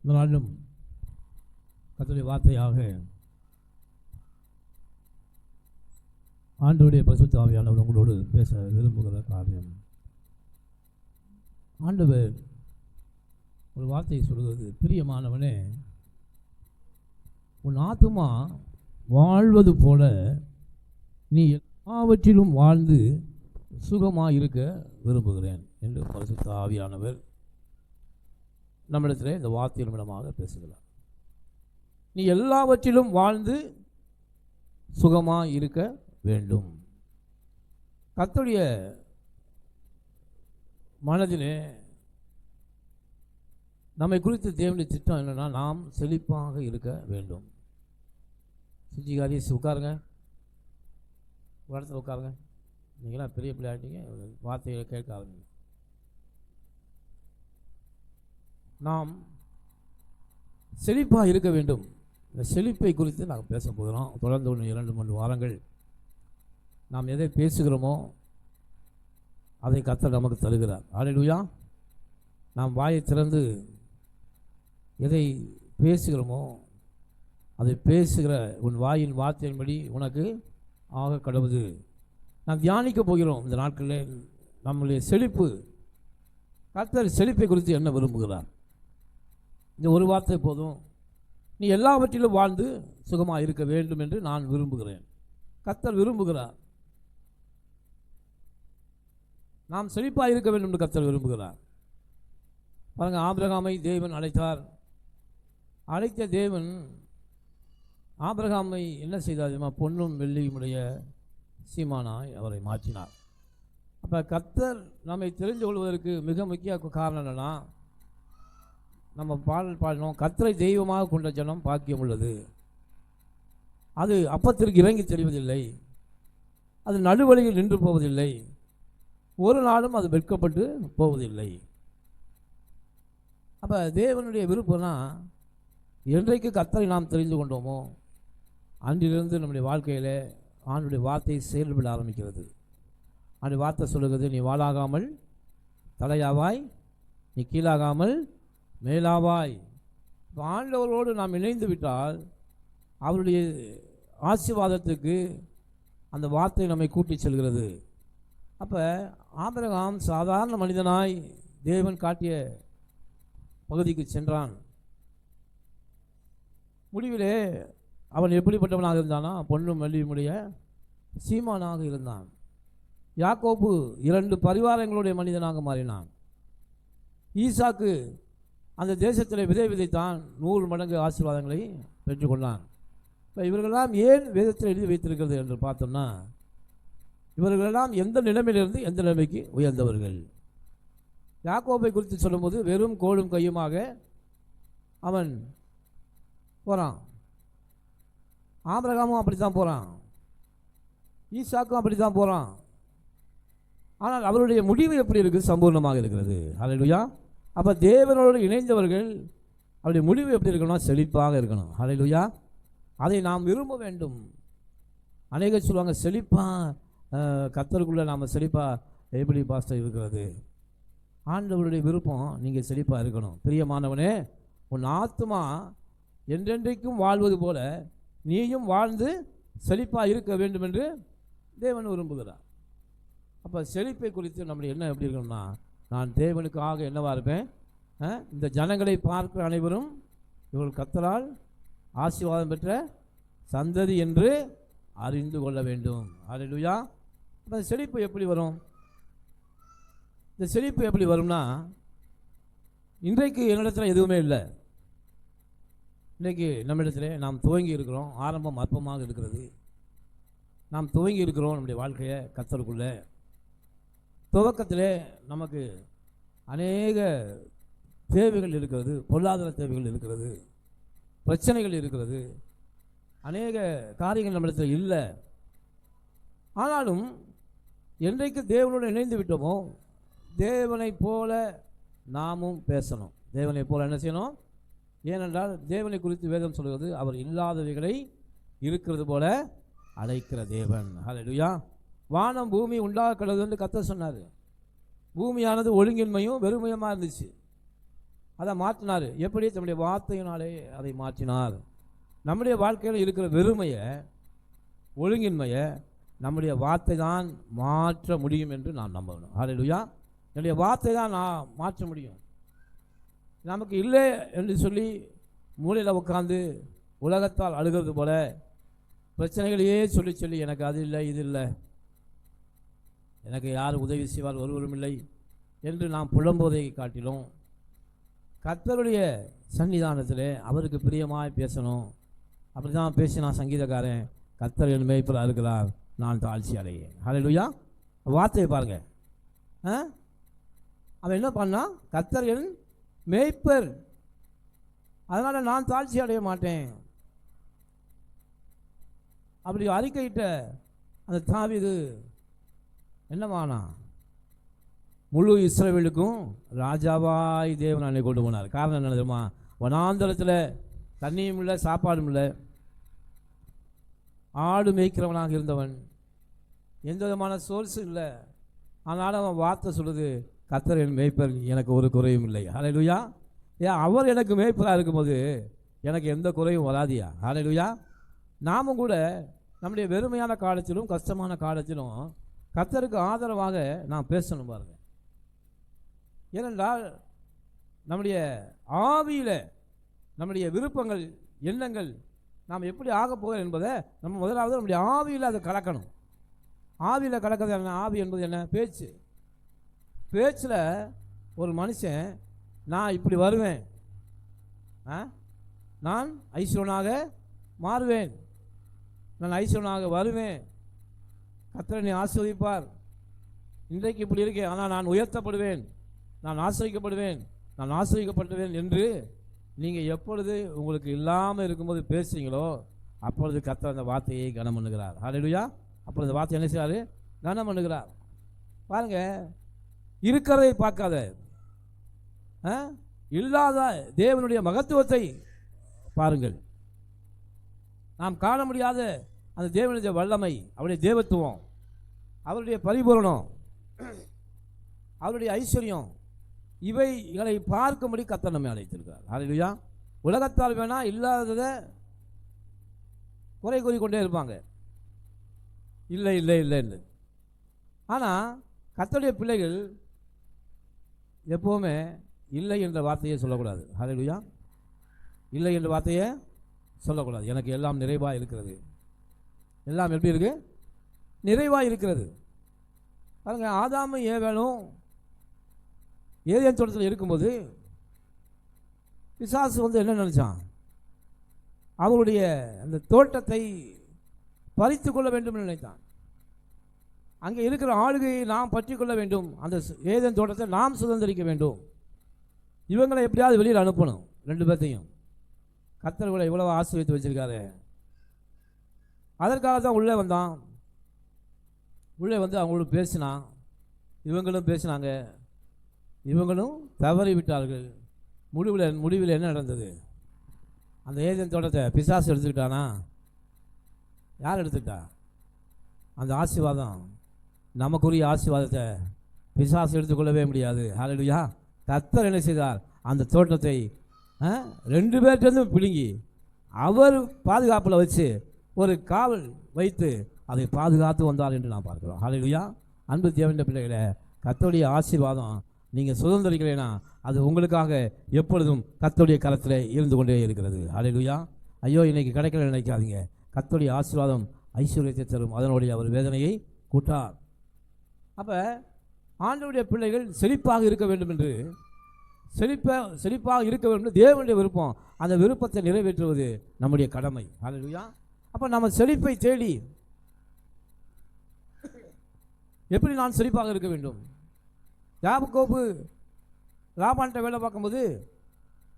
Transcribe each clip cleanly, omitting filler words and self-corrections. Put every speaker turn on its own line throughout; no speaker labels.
இந்த நாளிலும் கர்த்தருடைய வார்த்தையாக ஆண்டவருடைய பரிசுத்த ஆவியானவர் உங்களோடு பேச விரும்புகிற காரியம், ஆண்டவர் ஒரு வார்த்தையை சொல்கிறது, பிரியமானவனே, உன் ஆத்துமா வாழ்வது போல நீ எல்லாவற்றிலும் வாழ்ந்து சுகமாக இருக்க விரும்புகிறேன் என்று பரிசுத்த ஆவியானவர் நம்மிடத்தில் இந்த வார்த்தையின் மூலமாக பேசுகிறார். நீ எல்லாவற்றிலும் வாழ்ந்து சுகமாக இருக்க வேண்டும். கர்த்தருடைய மனதிலே நம்மை குறித்து தேவனுடைய திட்டம் என்னன்னா, நாம் செழிப்பாக இருக்க வேண்டும். சுஜிகாரி உட்காருங்க, ஒரு இடத்துல உட்காருங்க. நீங்களாம் பெரிய பிள்ளையாட்டிங்க, வார்த்தைகளை கேட்க ஆரம்பிங்க. நாம் செழிப்பாக இருக்க வேண்டும். இந்த செழிப்பை குறித்து நாங்கள் பேச போகிறோம். தொடர்ந்து 1-2 வாரங்கள் நாம் எதை பேசுகிறோமோ அதை கர்த்தர் நமக்கு தருகிறார். அல்லேலூயா. நாம் வாயை திறந்து எதை பேசுகிறோமோ அதை பேசுகிற உன் வாயின் வார்த்தையின்படி உனக்கு ஆக கடவுது. நாம் தியானிக்க போகிறோம் இந்த நாட்களில் நம்முடைய செழிப்பு. கர்த்தர் செழிப்பை குறித்து என்ன விரும்புகிறார்? இந்த ஒரு வார்த்தை போதும். நீ எல்லாவற்றிலும் வாழ்ந்து சுகமாக இருக்க வேண்டும் என்று நான் விரும்புகிறேன். கர்த்தர் விரும்புகிறார். நாம் செழிப்பாக இருக்க வேண்டும் என்று கர்த்தர் விரும்புகிறார். பாருங்கள், ஆபிரகாமை தேவன் அழைத்தார். அழைத்த தேவன் ஆபிரகாமை என்ன செய்தார்? பொன்னும் வெள்ளியுடைய சீமானாய் அவரை மாற்றினார். அப்போ கர்த்தர் நம்மை தெரிந்து கொள்வதற்கு மிக முக்கிய காரணம் என்னன்னா, நம்ம பாடல் பாடினோம், கர்த்தரை தெய்வமாக கொண்ட ஜனம் பாக்கியம் உள்ளது. அது அப்பத்திற்கு இறங்கி தெரிவதில்லை, அது நடுவழியில் நின்று போவதில்லை, ஒரு நாளும் அது வெட்கப்பட்டு போவதில்லை. அப்போ தேவனுடைய விருப்பம்னா, என்றைக்கு கர்த்தரை நாம் தெரிந்து கொண்டோமோ அன்றிலிருந்து நம்முடைய வாழ்க்கையில் ஆண்டுடைய வார்த்தை செயல்பட ஆரம்பிக்கிறது. அந்த வார்த்தை சொல்லுகிறது, நீ வாளாகாமல் தலையாவாய், நீ கீழாகாமல் மேலாவாய். ஆண்டவரோடு நாம் இணைந்து விட்டால் அவருடைய ஆசீர்வாதத்துக்கு அந்த வார்த்தை நம்மை கூட்டி செல்கிறது. அப்போ ஆபிரகாம் சாதாரண மனிதனாய் தேவன் காட்டிய பகுதிக்கு சென்றான். முடிவிலே அவன் எப்படிப்பட்டவனாக இருந்தானா? பொன்னும் வெள்ளியுடைய சீமானாக இருந்தான். யாக்கோபு 2 பரிவாரங்களுடைய மனிதனாக மாறினான். ஈசாக்கு அந்த தேசத்தில் விதை விதைத்தான், 100 மடங்கு ஆசீர்வாதங்களை பெற்றுக்கொண்டான். இப்போ இவர்களெல்லாம் ஏன் வேதத்தில் எழுதி வைத்திருக்கிறது என்று பார்த்தோம்னா, இவர்களெல்லாம் எந்த நிலைமையிலிருந்து எந்த நிலைமைக்கு உயர்ந்தவர்கள். யாக்கோபை குறித்து சொல்லும்போது வெறும் கோலும் கையுமாக அவன் போகிறான். ஆபிரகாமும் அப்படி தான் போகிறான், ஈசாக்கும் அப்படி தான் போகிறான். ஆனால் அவருடைய முடிவு எப்படி இருக்குது? சம்பூர்ணமாக இருக்கிறது. ஹல்லேலூயா. அப்போ தேவனோடு இணைந்தவர்கள் அவருடைய முடிவு எப்படி இருக்கணும்? செழிப்பாக இருக்கணும். ஹல்லேலூயா. அதை நாம் விரும்ப வேண்டும். அநேகர் சொல்லுவாங்க, செழிப்பாக கர்த்தருக்குள்ளே நாம் செழிப்பாக எப்படி பாஸ்டர் இருக்கிறது? ஆண்டவருடைய விருப்பம் நீங்கள் செழிப்பாக இருக்கணும். பிரியமானவனே, உன் ஆத்துமா என்றென்றைக்கும் வாழ்வது போல நீயும் வாழ்ந்து செழிப்பாக இருக்க வேண்டும் என்று தேவன் விரும்புகிறார். அப்போ செழிப்பை குறித்து நம்முடைய என்ன எப்படி இருக்கணும்னா, நான் தேவனுக்காக என்னவாக இருப்பேன்? இந்த ஜனங்களை பார்க்கிற அனைவரும் இவர்கள் கர்த்தரால் ஆசீர்வாதம் பெற்ற சந்ததி என்று அறிந்து கொள்ள வேண்டும். அல்லேலூயா. இப்போ செழிப்பு எப்படி வரும்? இந்த செழிப்பு எப்படி வரும்னா, இன்றைக்கு என்னிடத்தில் எதுவுமே இல்லை. இன்றைக்கு நம்மிடத்தில் நாம் துவங்கி இருக்கிறோம். ஆரம்பம் அற்பமாக இருக்கிறது. நாம் துவங்கி இருக்கிறோம் நம்முடைய வாழ்க்கையை கர்த்தருக்குள்ளே. துவக்கத்திலே நமக்கு அநேக தேவைகள் இருக்கிறது, பொருளாதார தேவைகள் இருக்கிறது, பிரச்சனைகள் இருக்கிறது, அநேக காரியங்கள் நம்மிடத்தில் இல்லை. ஆனாலும் என்றைக்கு தேவனோடு இணைந்து விட்டோமோ தேவனை போல நாமும் பேசணும். தேவனை போல என்ன செய்யணும்? ஏனென்றால் தேவனை குறித்து வேதம் சொல்கிறது, அவர் இல்லாதவைகளை இருக்கிறது போல அழைக்கிற தேவன். ஹல்லேலூயா. வானம் பூமி உண்டாக கடவுள் என்று கர்த்தர் சொன்னார். பூமியானது ஒழுங்கின்மையும் வெறுமையுமாக இருந்துச்சு. அதை மாற்றினார். எப்படி? தம்முடைய வார்த்தையினாலே அதை மாற்றினார். நம்முடைய வாழ்க்கையில் இருக்கிற வெறுமையை, ஒழுங்கின்மையை நம்முடைய வார்த்தை தான் மாற்ற முடியும் என்று நான் நம்பணும். ஹல்லேலூயா. என்னுடைய வார்த்தை தான் நான் மாற்ற முடியும். நமக்கு இல்லை என்று சொல்லி மூலையில் உட்காந்து உலகத்தால் அழுகிறது போல பிரச்சனைகளையே சொல்லி சொல்லி எனக்கு அது இல்லை, இது இல்லை, எனக்கு யார் உதவி செய்வார், ஒருவரும் இல்லை என்று நாம் புலம்புவதை காட்டிலும் கர்த்தருடைய சன்னிதானத்தில் அவருக்கு பிரியமாய் பேசணும். அப்படி தான் பேசினான் சங்கீதக்காரன். கர்த்தர் என் மேய்ப்பராக இருக்கிறார், நான் தாழ்ச்சி அடையேன். ஹல்லேலூயா. வார்த்தையை பாருங்க. அவன் என்ன பண்ணான்? கர்த்தர் என் மேய்ப்பர், அதனால் நான் தாழ்ச்சி அடைய மாட்டேன். அப்படி அறிக்கையிட்ட அந்த தாவீது என்னவானா? முழு இஸ்ரவேலுக்கும் ராஜாவாய் தேவன் அன்னை கொண்டு போனார். காரணம் என்ன தெரியுமா? வனாந்தரத்தில் தண்ணியும் இல்லை, சாப்பாடும் இல்லை, ஆடு மேய்க்கிறவனாக இருந்தவன், எந்த விதமான சோர்ஸும் இல்லை. அதனால் அவன் வார்த்தை சொல்லுது, கர்த்தர் என் மேய்ப்பர், எனக்கு ஒரு குறையும் இல்லை. ஹல்லேலூயா. ஏன் அவர் எனக்கு மேய்ப்பராக இருக்கும்போது எனக்கு எந்த குறையும் வராதியா? ஹல்லேலூயா. நாமும் கூட நம்முடைய வெறுமையான காலத்திலும் கஷ்டமான காலத்திலும் கர்த்தருக்கு ஆதரவாக நாம் பேசணும் பாருங்க. ஏனென்றால் நம்முடைய ஆவியில் நம்முடைய விருப்பங்கள், எண்ணங்கள் நாம் எப்படி ஆக போகிறோம் என்பதை நம்ம முதலாவது நம்முடைய ஆவியில் அதை கலக்கணும். ஆவியில் கலக்கிறது என்ன? ஆவி என்பது என்ன? பேச்சு. பேச்சில் ஒரு மனுஷன் நான் இப்படி வருவேன், நான் ஐஸ்வரனாக மாறுவேன், நான் ஐஸ்வரனாக வருவேன், கர்த்தர் என்னை ஆசீர்வதிப்பார், இன்றைக்கு இப்படி இருக்கேன் ஆனால் நான் உயர்த்தப்படுவேன், நான் ஆசீர்வதிக்கப்படுவேன், நான் ஆசீர்வதிக்கப்பட்டுவேன் என்று நீங்கள் எப்பொழுது உங்களுக்கு இல்லாமல் இருக்கும்போது பேசுகிறீங்களோ அப்பொழுது கர்த்தர் அந்த வார்த்தையை கனம் பண்ணுகிறார். ஹல்லேலூயா. அப்பொழுது அந்த வார்த்தை என்ன செய்கிறாரு? கனம் பண்ணுகிறார். பாருங்க, இருக்கிறதை பார்க்காத, இல்லாத தேவனுடைய மகத்துவத்தை பாருங்கள். நாம் காண முடியாத அந்த தேவனுடைய வல்லமை, அவருடைய தேவத்துவம், அவருடைய பரிபூரணம், அவருடைய ஐஸ்வர்யம், இவைகளை பார்க்கும்படி கர்த்தர் நம்மை அழைத்திருக்கிறார். ஹல்லேலூயா. உலகத்தால் வேணா இல்லாததை குறை கூறிக்கொண்டே இருப்பாங்க, இல்லை இல்லை இல்லை இல்லை. ஆனால் கர்த்தருடைய பிள்ளைகள் எப்போவுமே இல்லை என்ற வார்த்தையை சொல்லக்கூடாது. ஹல்லேலூயா. இல்லை என்ற வார்த்தையை சொல்லக்கூடாது. எனக்கு எல்லாம் நிறைவாக இருக்கிறது. எல்லாம் எப்படி இருக்கு? நிறைவாக இருக்கிறது. பாருங்க, ஆதாமும் ஏவேலும் ஏதேன் தோட்டத்தில் இருக்கும்போது பிசாசு வந்து என்ன நினைச்சான்? அவருடைய அந்த தோட்டத்தை பறித்து கொள்ள வேண்டும் என்று நினைத்தான். அங்கே இருக்கிற ஆளுகையை நாம் பற்றி கொள்ள வேண்டும், அந்த ஏதேன் தோட்டத்தை நாம் சுதந்திரிக்க வேண்டும், இவங்களை எப்படியாவது வெளியில் அனுப்பணும். ரெண்டு பேர்த்தையும் கர்த்தர் கூட இவ்வளவு ஆசீர்வதித்து வச்சிருக்காரு. அதற்காக தான் உள்ளே வந்தான். உள்ளே வந்து அவங்களோட பேசினான், இவங்களும் பேசினாங்க, இவங்களும் தவறி விட்டார்கள். முடிவில் என்ன நடந்தது? அந்த ஏதேன் தோட்டத்தை பிசாசு எடுத்துக்கிட்டானா? யார் எடுத்துக்கிட்டா? அந்த ஆசீர்வாதம், நமக்குரிய ஆசீர்வாதத்தை பிசாசு எடுத்துக்கொள்ளவே முடியாது. ஹல்லேலூயா. கர்த்தர் என்ன செய்தார்? அந்த தோட்டத்தை ரெண்டு பேர்கிட்ட பிடுங்கி அவர் பாதுகாப்பில் வச்சு ஒரு காவல் வைத்து அதை பாதுகாத்து வந்தார் என்று நாம் பார்க்கிறோம். ஹல்லேலூயா. அன்பு தேவனுடைய பிள்ளைகளே, கர்த்தருடைய ஆசீர்வாதம் நீங்கள் சுதந்திரிக்கிறேன்னா அது உங்களுக்காக எப்பொழுதும் கர்த்தருடைய கரத்தில் இருந்து கொண்டே இருக்கிறது. ஹல்லேலூயா. ஐயோ இன்னைக்கு கிடைக்கல நினைக்காதீங்க. கர்த்தருடைய ஆசீர்வாதம் ஐஸ்வர்யத்தை தரும், அதனுடைய அவர் வேதனையை கூட்டார். அப்போ ஆண்டவருடைய பிள்ளைகள் செழிப்பாக இருக்க வேண்டும் என்று, செழிப்பாக இருக்க வேண்டும் என்று தேவனுடைய விருப்பம். அந்த விருப்பத்தை நிறைவேற்றுவது நம்முடைய கடமை. ஹல்லேலூயா. அப்போ நம்ம செழிப்பை தேடி எப்படி நான் செழிப்பாக இருக்க வேண்டும்? யாக்கோபு லாபான்கிட்ட வேலை பார்க்கும்போது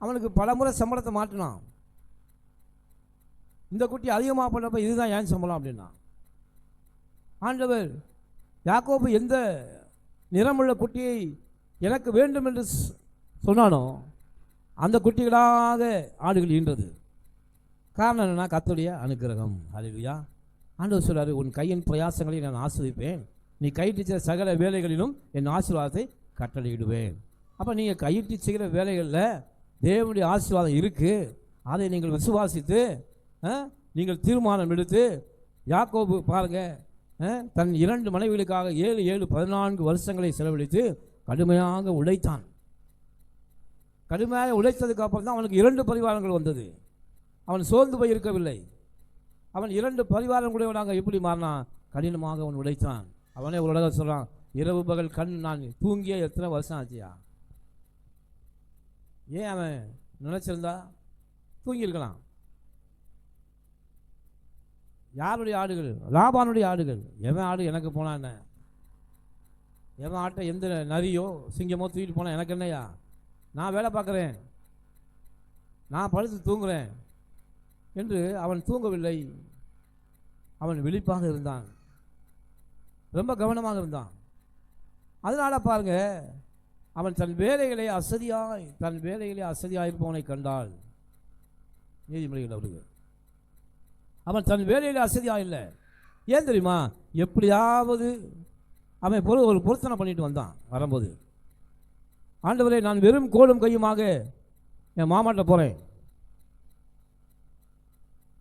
அவனுக்கு பல முறை சம்பளத்தை மாற்றினான். இந்த குட்டி அதிகமாக பண்ணப்ப இதுதான் ஏன் சம்பளம் அப்படின்னா, ஆண்டவர் யாக்கோபு எந்த நிறமுள்ள குட்டியை எனக்கு வேண்டும் என்று சொன்னானோ அந்த குட்டிகளாக ஆடுகள் ஈன்றது. காரணம் என்னன்னா கர்த்தருடைய அனுக்கிரகம். ஹல்லேலூயா. ஆண்டவர் சொல்றாரு, உன் கையின் பிரயாசங்களை நான் ஆசீர்வதிப்பேன், நீ கையிட்டு செய்கிற சகல வேலைகளிலும் என் ஆசீர்வாதத்தை கட்டளையிடுவேன். அப்போ நீங்கள் கையிட்டு செய்கிற வேலைகளில் தேவனுடைய ஆசீர்வாதம் இருக்குது. அதை நீங்கள் விசுவாசித்து நீங்கள் தீர்மானம் எடுத்து, யாக்கோபு பாருங்கள், தன் 2 மனைவிகளுக்காக 14 வருஷங்களை செலவழித்து கடுமையாக உழைத்தான். கடுமையாக உழைத்ததுக்கு அப்புறம் தான் அவனுக்கு 2 பரிவாரங்கள் வந்தது. அவன் சோர்ந்து போய் இருக்கவில்லை. அவன் 2 பரிவாரம் கூடவனாக எப்படி மாறினான்? கடினமாக அவன் உழைத்தான். அவனே ஒரு உலக சொல்கிறான், இரவு பகல் கண் நான் தூங்கிய எத்தனை வருஷம் ஆச்சியா? ஏன் அவன் நினச்சிருந்தா தூங்கியிருக்கலாம். யாருடைய ஆடுகள்? லாபானுடைய ஆடுகள். எவன் ஆடு எனக்கு போனா என்ன? எவன் ஆட்டை எந்த நரியோ சிங்கமோ தூக்கிட்டு போனால் எனக்கு என்னையா? நான் வேலை பார்க்குறேன், நான் படுத்து தூங்குறேன் என்று அவன் தூங்கவில்லை. அவன் விழிப்பாக இருந்தான், ரொம்ப கவனமாக இருந்தான். அதனால் பாருங்க, அவன் தன் வேலைகளை அசதியாயிருப்பவனை கண்டால் நீதிமொழிகள் அவருக்கு அவன் தன் வேலையில் அசதியாக இல்லை. ஏன் தெரியுமா? எப்படியாவது அவன் ஒரு பொருத்தனை பண்ணிட்டு வந்தான். வரும்போது, ஆண்டவரே, நான் வெறும் கோலும் கையுமாக என் மாமாட்ட போகிறேன்.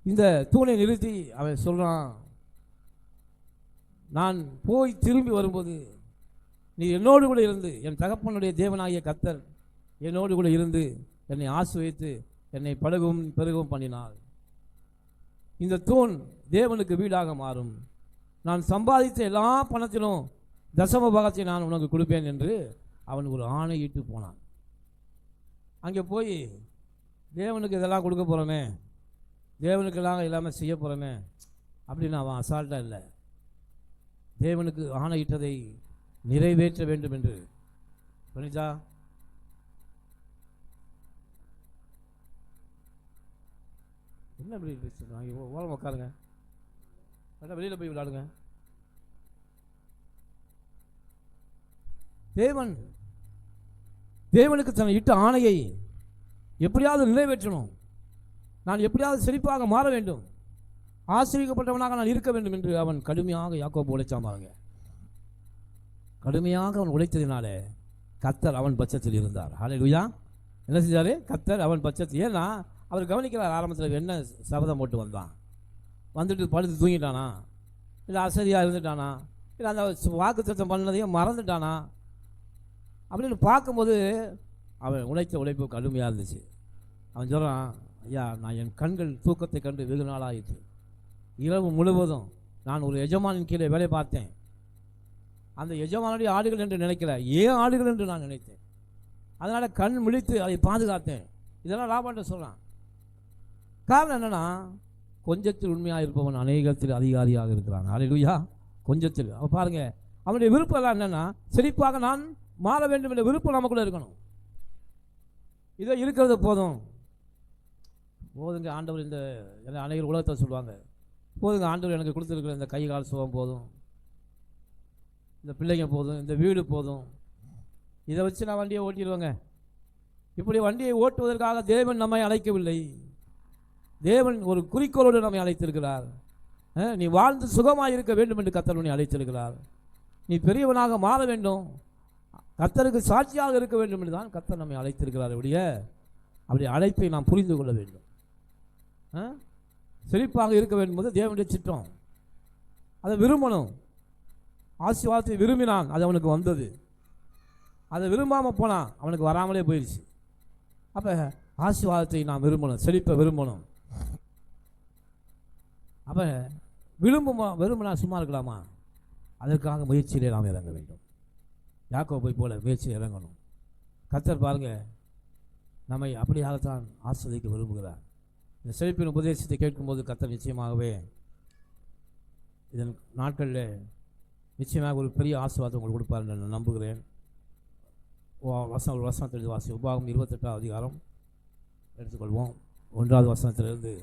இந்த தூணை நிறுத்தி அவன் சொல்கிறான், நான் போய் திரும்பி வரும்போது நீ என்னோடு கூட இருந்து, என் தகப்பனுடைய தேவனாகிய கர்த்தர் என்னோடு கூட இருந்து என்னை ஆசீர்வதித்து என்னை பழகவும் பெருகவும் பண்ணினார். இந்த தூண் தேவனுக்கு வீடாக மாறும். நான் சம்பாதித்த எல்லா பணத்திலும் தசம பாகத்தை நான் உனக்கு கொடுப்பேன் என்று அவன் ஒரு ஆணையிட்டு போனான். அங்கே போய் தேவனுக்கு இதெல்லாம் கொடுக்க போகிறோமே, தேவனுக்கெல்லாம் எல்லாமே செய்ய போகிறோமே அப்படின்னு அவன் அசால்ட்டாக இல்லை. தேவனுக்கு ஆணையிட்டதை நிறைவேற்ற வேண்டும் என்று. புரிஞ்சா? என்ன இப்படி பேசுங்க? ஓரம் உட்காருங்க, வெளியில் போய் விளையாடுங்க. தேவனுக்கு தன்னை இட்ட ஆணையை எப்படியாவது நிறைவேற்றணும். நான் எப்படியாவது செழிப்பாக மாற வேண்டும், ஆசீர்வதிக்கப்பட்டவனாக நான் இருக்க வேண்டும் என்று அவன் கடுமையாக யாக்கோபு உழைச்சான். பாருங்க, கடுமையாக அவன் உழைத்ததினால கர்த்தர் அவன் பட்சத்தில் இருந்தார். ஹல்லேலூயா! என்ன செஞ்சாரு? கர்த்தர் அவன் பட்சத்தில். ஏன்னா அவர் கவனிக்கிறார், ஆரம்பத்தில் என்ன சபதம் போட்டு வந்தான், வந்துட்டு படுத்து தூங்கிட்டானா, இல்லை அசதியாக இருந்துட்டானா, இல்லை அந்த வாக்குத்தத்தம் பண்ணதையும் மறந்துட்டானா அப்படின்னு பார்க்கும்போது அவன் உழைத்த உழைப்பு கடுமையாக இருந்துச்சு. அவன் சொல்கிறான், ஐயா, நான் என் கண்கள் தூக்கத்தை கண்டு வெகு நாளாயிற்று. இரவு முழுவதும் நான் ஒரு எஜமானின் கீழே வேலை பார்த்தேன். அந்த எஜமானுடைய ஆடுகள் என்று நினைக்கல, ஏன் ஆடுகள் என்று நான் நினைத்தேன். அதனால் கண் முழித்து அதை பாதுகாத்தேன். இதெல்லாம் லாபான்ட்ட சொல்கிறான். காரணம் என்னன்னா, கொஞ்சத்தில் உண்மையாக இருப்பவன் அநேகத்தில் அதிகாரியாக இருக்கிறான். ஹல்லேலூயா! கொஞ்சத்தில். அவன் பாருங்க, அவனுடைய விருப்பம் எல்லாம் என்னன்னா, செழிப்பாக நான் மாற வேண்டும் என்ற விருப்பம் நமக்குள்ள இருக்கணும். இதோ இருக்கிறது போதுங்க ஆண்டவர். இந்த அநேகர் உலகத்தை சொல்லுவாங்க, போதுங்க ஆண்டவர் எனக்கு கொடுத்துருக்கிற இந்த கை கால் சுகம் போதும், இந்த பிள்ளைங்க போதும், இந்த வீடு போதும், இதை வச்சு நான் வண்டியை ஓட்டிடுவேங்க. இப்படி வண்டியை ஓட்டுவதற்காக தேவன் நம்மை அழைக்கவில்லை. தேவன் ஒரு குறிக்கோளோடு நம்மை அழைத்திருக்கிறார். நீ வாழ்ந்து சுகமாக இருக்க வேண்டும் என்று கர்த்தர் உன்னை அழைத்திருக்கிறார். நீ பெரியவனாக மாற வேண்டும், கர்த்தருக்கு சாட்சியாக இருக்க வேண்டும் என்று தான் கர்த்தர் நம்மை அழைத்திருக்கிறார். அப்படி அழைப்பை நாம் புரிந்து கொள்ள வேண்டும். செழிப்பாக இருக்க வேண்டும் என்பது தேவனுடைய சித்தம். அதை விரும்பணும். ஆசீர்வாதத்தை விரும்பினான், அது அவனுக்கு வந்தது. அதை விரும்பாமல் போனான், அவனுக்கு வராமலே போயிடுச்சு. அப்போ ஆசீர்வாதத்தை நாம் விரும்பணும், செழிப்பை விரும்பணும். அப்போ விரும்பினா சும்மா இருக்கலாமா? அதற்காக முயற்சியிலே நாம் இறங்க வேண்டும். யாக்கோபை போல முயற்சியில் இறங்கணும். கர்த்தர் பாருங்க, நம்மை அப்படியாகத்தான் ஆசீர்வதிக்க விரும்புகிறார். இந்த செழிப்பின் உபதேசத்தை கேட்கும்போது கர்த்தர் நிச்சயமாகவே இதன் நாட்களில் நிச்சயமாக ஒரு பெரிய ஆசீர்வாதம் உங்களுக்கு கொடுப்பார் என்று நான் நம்புகிறேன். ஒரு வசனத்திலிருந்து வாசி. உபாகம் 28ஆம் அதிகாரம் எடுத்துக்கொள்வோம். 1வது வசனத்திலிருந்து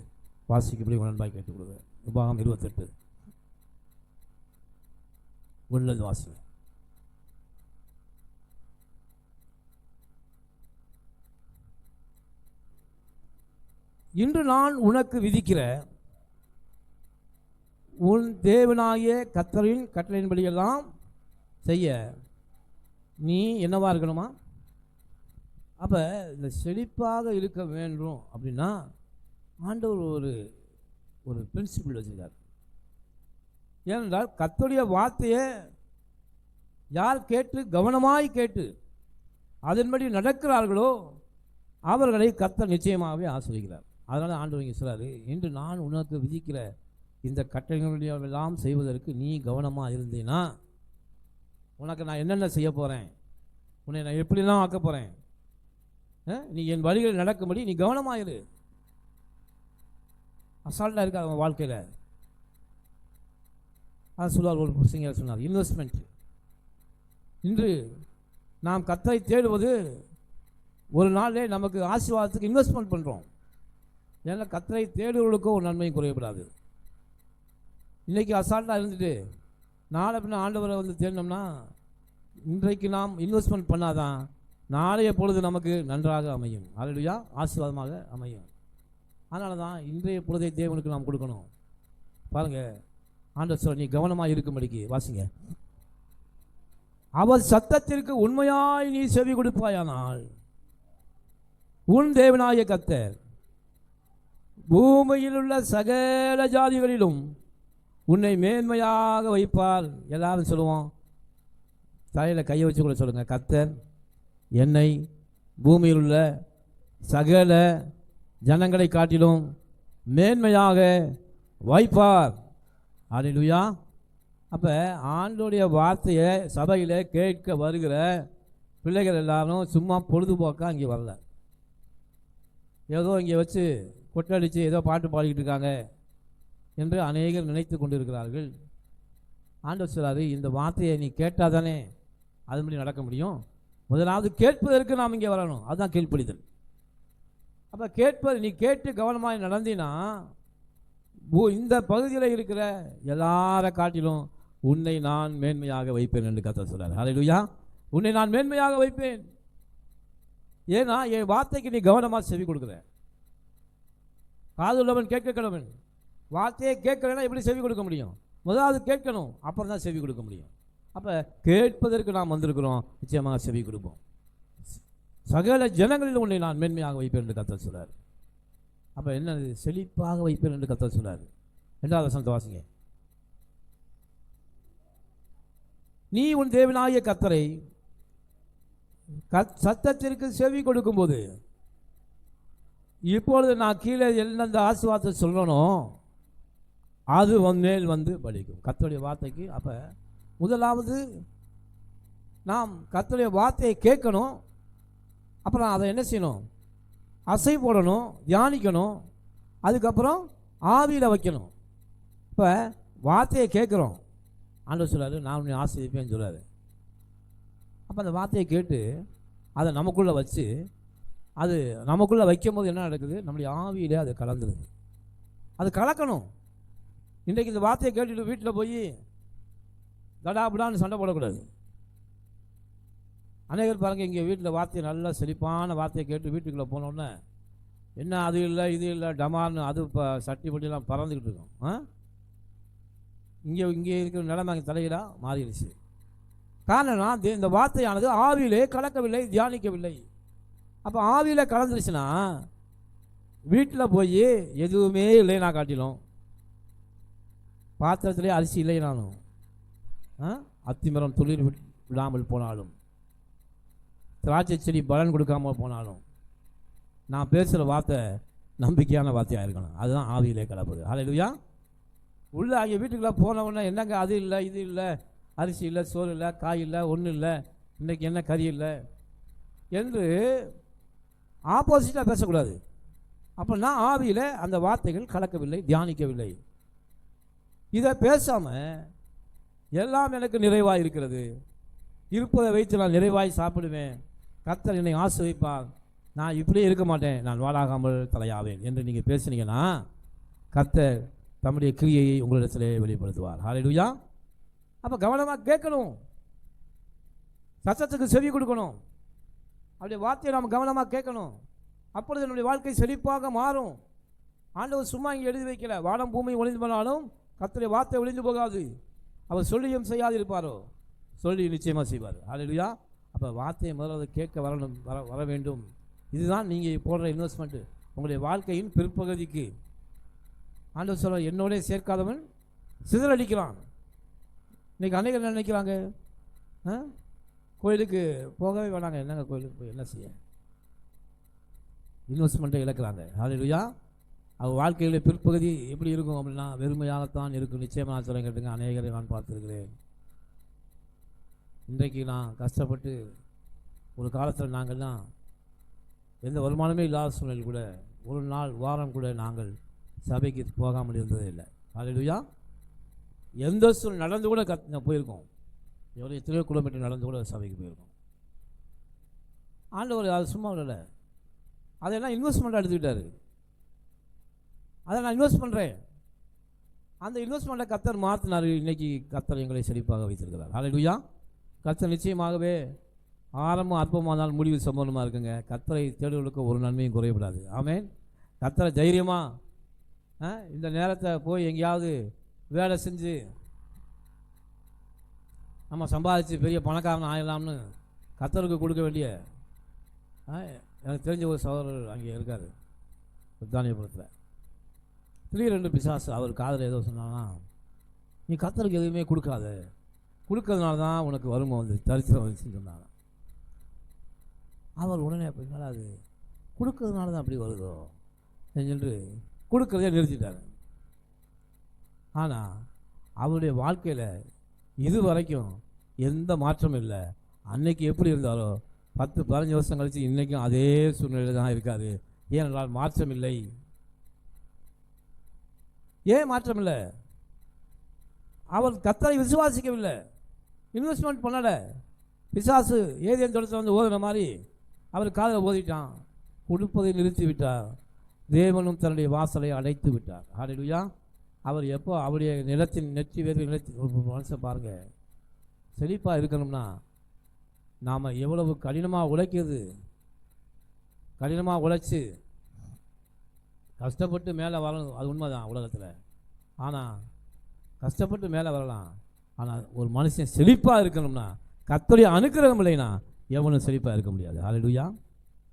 வாசிக்கும்படி நண்பாய் கேட்டுக்கொள்வேன். உபாகம் 28 1 வாசி. இன்று நான் உனக்கு விதிக்கிற உன் தேவனாகிய கர்த்தரின் கட்டளையின்படியெல்லாம் செய்ய நீ என்னவா இருக்கணுமா? அப்போ இந்த செழிப்பாக இருக்க வேண்டும் அப்படின்னா ஆண்டவர் ஒரு ஒரு பிரின்சிபிள் வச்சுருக்கார். ஏனென்றால் கர்த்தருடைய வார்த்தையை யார் கேட்டு கவனமாய் கேட்டு அதன்படி நடக்கிறார்களோ அவர்களை கர்த்தர் நிச்சயமாகவே ஆசீர்வதிக்கிறார். அதனால் ஆண்டவர் இங்கே சொல்கிறாரு, இன்று நான் உனக்கு விதிக்கிற இந்த கட்டளைகளெல்லாம் செய்வதற்கு நீ கவனமாக இருந்தீன்னா உனக்கு நான் என்னென்ன செய்ய போகிறேன், உன்னை நான் எப்படிலாம் ஆக்க போகிறேன், நீ என் வழிகளில் நடக்கும்படி நீ கவனமாக இரு. அசால்ட்டாக இருக்கா அவன் வாழ்க்கையில். அது சொல்லுவார், ஒரு சிங்கர் சொன்னார், இன்வெஸ்ட்மெண்ட். இன்று நாம் கர்த்தரை தேடுவது ஒரு நாளே நமக்கு ஆசீர்வாதத்துக்கு இன்வெஸ்ட்மெண்ட் பண்ணுறோம். ஏன்னா கர்த்தரை தேடுவர்களுக்கும் ஒரு நன்மையும் குறையப்படாது. இன்றைக்கி அசால்ட்டாக இருந்துட்டு நாளை பின்ன ஆண்டவரை வந்து தேடினோம்னா இன்றைக்கு நாம் இன்வெஸ்ட்மெண்ட் பண்ணாதான் நாளைய பொழுது நமக்கு நன்றாக அமையும். அல்லேலூயா, ஆசீர்வாதமாக அமையும். அதனால தான் இன்றைய பொழுதை தேவனுக்கு நாம் கொடுக்கணும். பாருங்கள், ஆண்டவர் சொல்ல, நீ கவனமாக இருக்கும்படிக்கு வாசிங்க. அவர் சத்தத்திற்கு உண்மையாய் நீ செவி கொடுப்பாயானால் உன் தேவனாய கர்த்தர் பூமியில் உள்ள சகல ஜாதிகளிலும் உன்னை மேன்மையாக வைப்பார். எல்லாரும் சொல்லுவோம், தலையில் கையை வச்சு கூட சொல்லுங்கள், கர்த்தர் என்னை பூமியில் உள்ள சகல ஜனங்களை காட்டிலும் மேன்மையாக வைப்பார். அல்லேலூயா. அப்போ ஆண்டோடைய வார்த்தையை சபையில் கேட்க வருகிற பிள்ளைகள் எல்லாரும் சும்மா பொழுதுபோக்காக இங்கே வரல, ஏதோ இங்கே வச்சு கொட்டடிச்சு ஏதோ பாட்டு பாடிக்கிட்டு இருக்காங்க என்று அநேகர் நினைத்து கொண்டிருக்கிறார்கள். ஆண்டவர் சொல்றாரு, இந்த வார்த்தையை நீ கேட்டால் தானே அதுபடி நடக்க முடியும். முதலாவது கேட்பதற்கு நாம் இங்கே வரணும், அதுதான் கீழ்ப்படிதல். அப்போ கேட்பது, நீ கேட்டு கவனமாக நடந்தினா இந்த பகுதியில் இருக்கிற எல்லாரை காட்டிலும் உன்னை நான் மேன்மையாக வைப்பேன் என்று கர்த்தர் சொல்றார். அல்லேலூயா. உன்னை நான் மேன்மையாக வைப்பேன். ஏன்னா என் வார்த்தைக்கு நீ கவனமாக செவி கொடுக்குற. காதுள்ளவன் கேட்க கடவன். வார்த்தையை கேட்கலன்னா எப்படி செவி கொடுக்க முடியும்? முதலாவது கேட்கணும், அப்புறம் தான் செவி கொடுக்க முடியும். அப்போ கேட்பதற்கு நாம் வந்திருக்கிறோம், நிச்சயமாக செவி கொடுப்போம். சகல ஜனங்களில் உன்னை நான் மேன்மையாக வைப்பேன் என்று கர்த்தர் சொல்றார். அப்போ என்னது? செழிப்பாக வைப்பேன் என்று கர்த்தர் சொல்றார். 2வது வசனத்தை வாசிங்க. நீ உன் தேவனாகிய கர்த்தரை சத்தத்திற்கு செவி கொடுக்கும்போது, இப்பொழுது நான் கீழே எந்தெந்த ஆசீர்வாதத்தை சொல்லணும் அது மேல் வந்து பலிக்கும் கர்த்தருடைய வார்த்தைக்கு. அப்போ முதலாவது நாம் கர்த்தருடைய வார்த்தையை கேட்கணும், அப்புறம் அதை என்ன செய்யணும்? அசை போடணும், தியானிக்கணும், அதுக்கப்புறம் ஆவியில் வைக்கணும். இப்போ வார்த்தையை கேட்குறோம், ஆண்டவர் சொல்றாரு, நான் உன்னை ஆசீர்வதிப்பேன்னு சொல்றாரு. அப்போ அந்த வார்த்தையை கேட்டு அதை நமக்குள்ளே வச்சு, அது நமக்குள்ளே வைக்கும் போது என்ன நடக்குது? நம்முடைய ஆவியிலே அது கலந்துருது. அது கலக்கணும். இன்றைக்கு இந்த வார்த்தையை கேட்டுட்டு வீட்டில் போய் தடாபுடான்னு சண்டை போடக்கூடாது. அநேகர் பாருங்கள், இங்கே வீட்டில் வார்த்தையை நல்லா செழிப்பான வார்த்தையை கேட்டு வீட்டுக்குள்ளே போனோன்னே என்ன அது இல்லை இது இல்லை டமார்னு அது இப்போ சட்டி பட்டியெல்லாம் பறந்துக்கிட்டு இருக்கோம். இங்கே இருக்கிற நிலைமை அங்கே தலையிடாக மாறிடுச்சு. காரணம், இந்த வார்த்தையானது ஆவியிலே கலக்கவில்லை, தியானிக்கவில்லை. அப்போ ஆவியில் கலந்துருச்சுன்னா வீட்டில் போய் எதுவுமே இல்லைனா காட்டிலும், பாத்திரத்திலே அரிசி இல்லைனாலும், அத்திமரம் துளிர் விடாமல் போனாலும், திராட்சை செடி பலன் கொடுக்காமல் போனாலும், நான் பேசுகிற வார்த்தை நம்பிக்கையான வார்த்தையாக இருக்கணும். அதுதான் ஆவியிலே கலப்பது. அல்லேலூயா. உள்ள அங்கே வீட்டுக்குள்ளே போனவுடனே என்னங்க அது இல்லை இது இல்லை, அரிசி இல்லை, சோறு இல்லை, காய் இல்லை, ஒன்றும் இல்லை, இன்றைக்கி என்ன கறி இல்லை என்று ஆப்போசிட்டாக பேசக்கூடாது. அப்படின்னா ஆவியில் அந்த வார்த்தைகள் கலக்கவில்லை, தியானிக்கவில்லை. இதை பேசாமல் எல்லாம் எனக்கு நிறைவாக இருக்கிறது, இருப்பதை வைத்து நான் நிறைவாய் சாப்பிடுவேன், கர்த்தர் என்னை ஆசீர்வதிப்பார், நான் இப்படியே இருக்க மாட்டேன், நான் வாழாகாமல் தலையாவேன் என்று நீங்கள் பேசுனீங்கன்னா கர்த்தர் தம்முடைய கிரியையை உங்களிடத்திலே வெளிப்படுத்துவார். ஹல்லேலூயா. அப்போ கவனமாக கேட்கணும், சத்தத்துக்கு செவி கொடுக்கணும், அவருடைய வார்த்தையை நாம் கவனமாக கேட்கணும். அப்பொழுது என்னுடைய வாழ்க்கை செழிப்பாக மாறும். ஆண்டவர் சும்மா இங்கே எழுதி வைக்கல, வானம் பூமி ஒளிந்து போனாலும் கர்த்தருடைய வார்த்தை ஒளிந்து போகாது. அவர் சொல்லியும் செய்யாது இருப்பாரோ, சொல்லி நிச்சயமாக செய்வார். ஹல்லேலூயா. அப்போ வார்த்தையை முதல்ல கேட்க வரணும், வர வேண்டும். இதுதான் நீங்கள் போடுற இன்வெஸ்ட்மெண்ட்டு. உங்களுடைய வாழ்க்கையின் பிற்பகுதிக்கு ஆண்டவர் சொல்ல, என்னோட சேர்க்காதவன் சிதறடிக்கிறான். இன்றைக்கி அநேகர் என்ன நினைக்கிறாங்க, கோயிலுக்கு போகவே வேணாங்க, என்னங்க கோயிலுக்கு போய் என்ன செய்ய, இன்வெஸ்ட்மெண்ட்டை இழக்கிறாங்க. ஹல்லேலூயா. அவர் வாழ்க்கையில் பிற்பகுதி எப்படி இருக்கும் அப்படின்னா வெறுமையாகத்தான் இருக்கும். நிச்சயமாக நான் சொல்ல கேட்டுங்க, அநேகரை நான் பார்த்துருக்கிறேன். இன்றைக்கு நான் கஷ்டப்பட்டு ஒரு காலத்தில் நாங்கள்லாம் எந்த வருமானமே இல்லாத சூழ்நிலை கூட ஒரு நாள் வாரம் கூட நாங்கள் சபைக்கு போகாமல் இருந்ததே இல்லை. ஹல்லேலூயா. எந்த சூழ்நிலை நடந்து கூட போயிருக்கோம். எத்தனையோ கிலோமீட்டர் நடந்து கூட சபைக்கு போயிருக்கோம். ஆண்டவர் அது சும்மா இல்லை, அதெல்லாம் இன்வெஸ்ட்மெண்ட்டாக எடுத்துக்கிட்டாரு. அதை நான் இன்வெஸ்ட் பண்ணுறேன். அந்த இன்வெஸ்ட்மெண்ட்டை கர்த்தர் மாற்றினார். இன்றைக்கி கர்த்தர் எங்களை செழிப்பாக வைத்திருக்கிறார். ஹல்லேலூயா. கர்த்தர் நிச்சயமாகவே ஆரம்பம் அற்பமானால் முடிவு சம்பவமாக இருக்குங்க. கர்த்தரை தேடுவதற்கு ஒரு நன்மையும் குறையப்படாது. ஆமென். கர்த்தரை தைரியமாக இந்த நேரத்தை போய் எங்கேயாவது வேலை செஞ்சு நம்ம சம்பாதிச்சு பெரிய பணக்காரன் ஆயிடலாம்னு கர்த்தருக்கு கொடுக்க வேண்டிய, எனக்கு தெரிஞ்ச ஒரு சகோதரர் அங்கே இருக்கார் தானியபுரத்தில். திடீரென்று பிசாசு அவர் காதில் ஏதோ சொன்னாங்கன்னா, நீ கர்த்தருக்கு எதுவுமே கொடுக்காத, கொடுக்கறதுனால தான் உனக்கு வருமா வந்து தரித்திரம் வந்துச்சுன்னு சொன்னாங்க. அவர் உடனே அப்படின்னா அது கொடுக்கறதுனால தான் அப்படி வருதோ என்று கொடுக்கறதே நிறுத்திட்டார். ஆனால் அவருடைய வாழ்க்கையில் இது வரைக்கும் எந்த மாற்றமும் இல்லை. அன்னைக்கு எப்படி இருந்தாரோ 10-15 வருஷம் கழித்து இன்றைக்கும் அதே சூழ்நிலையில் தான் இருக்காது. ஏனென்றால் மாற்றம் இல்லை. ஏன் மாற்றம் இல்லை? அவர் கர்த்தரை விசுவாசிக்கவில்லை, இன்வெஸ்ட்மெண்ட் பண்ணலை. பிசாசு ஏதேன் தொடர்ந்து வந்து ஓதுன மாதிரி அவர் காதில் ஓதிட்டான், கொடுப்பதை நிறுத்தி விட்டார். தேவனும் தன்னுடைய வாசலை அடைத்து விட்டார். ஹல்லேலூயா. அவர் எப்போ அவருடைய நிலத்தின் நெற்றி வேறு நிலத்தி ஒரு மனுஷன் பாருங்கள், செழிப்பாக இருக்கணும்னா நாம் எவ்வளவு கடினமாக உழைக்கிறது, கடினமாக உழைச்சி கஷ்டப்பட்டு மேலே வரணும். அது உண்மைதான் உலகத்தில். ஆனால் கஷ்டப்பட்டு மேலே வரலாம். ஆனால் ஒரு மனுஷன் செழிப்பாக இருக்கணும்னா கர்த்தருடைய அனுக்கிரகம் இல்லைன்னா எவனும் செழிப்பாக இருக்க முடியாது. ஹல்லேலூயா.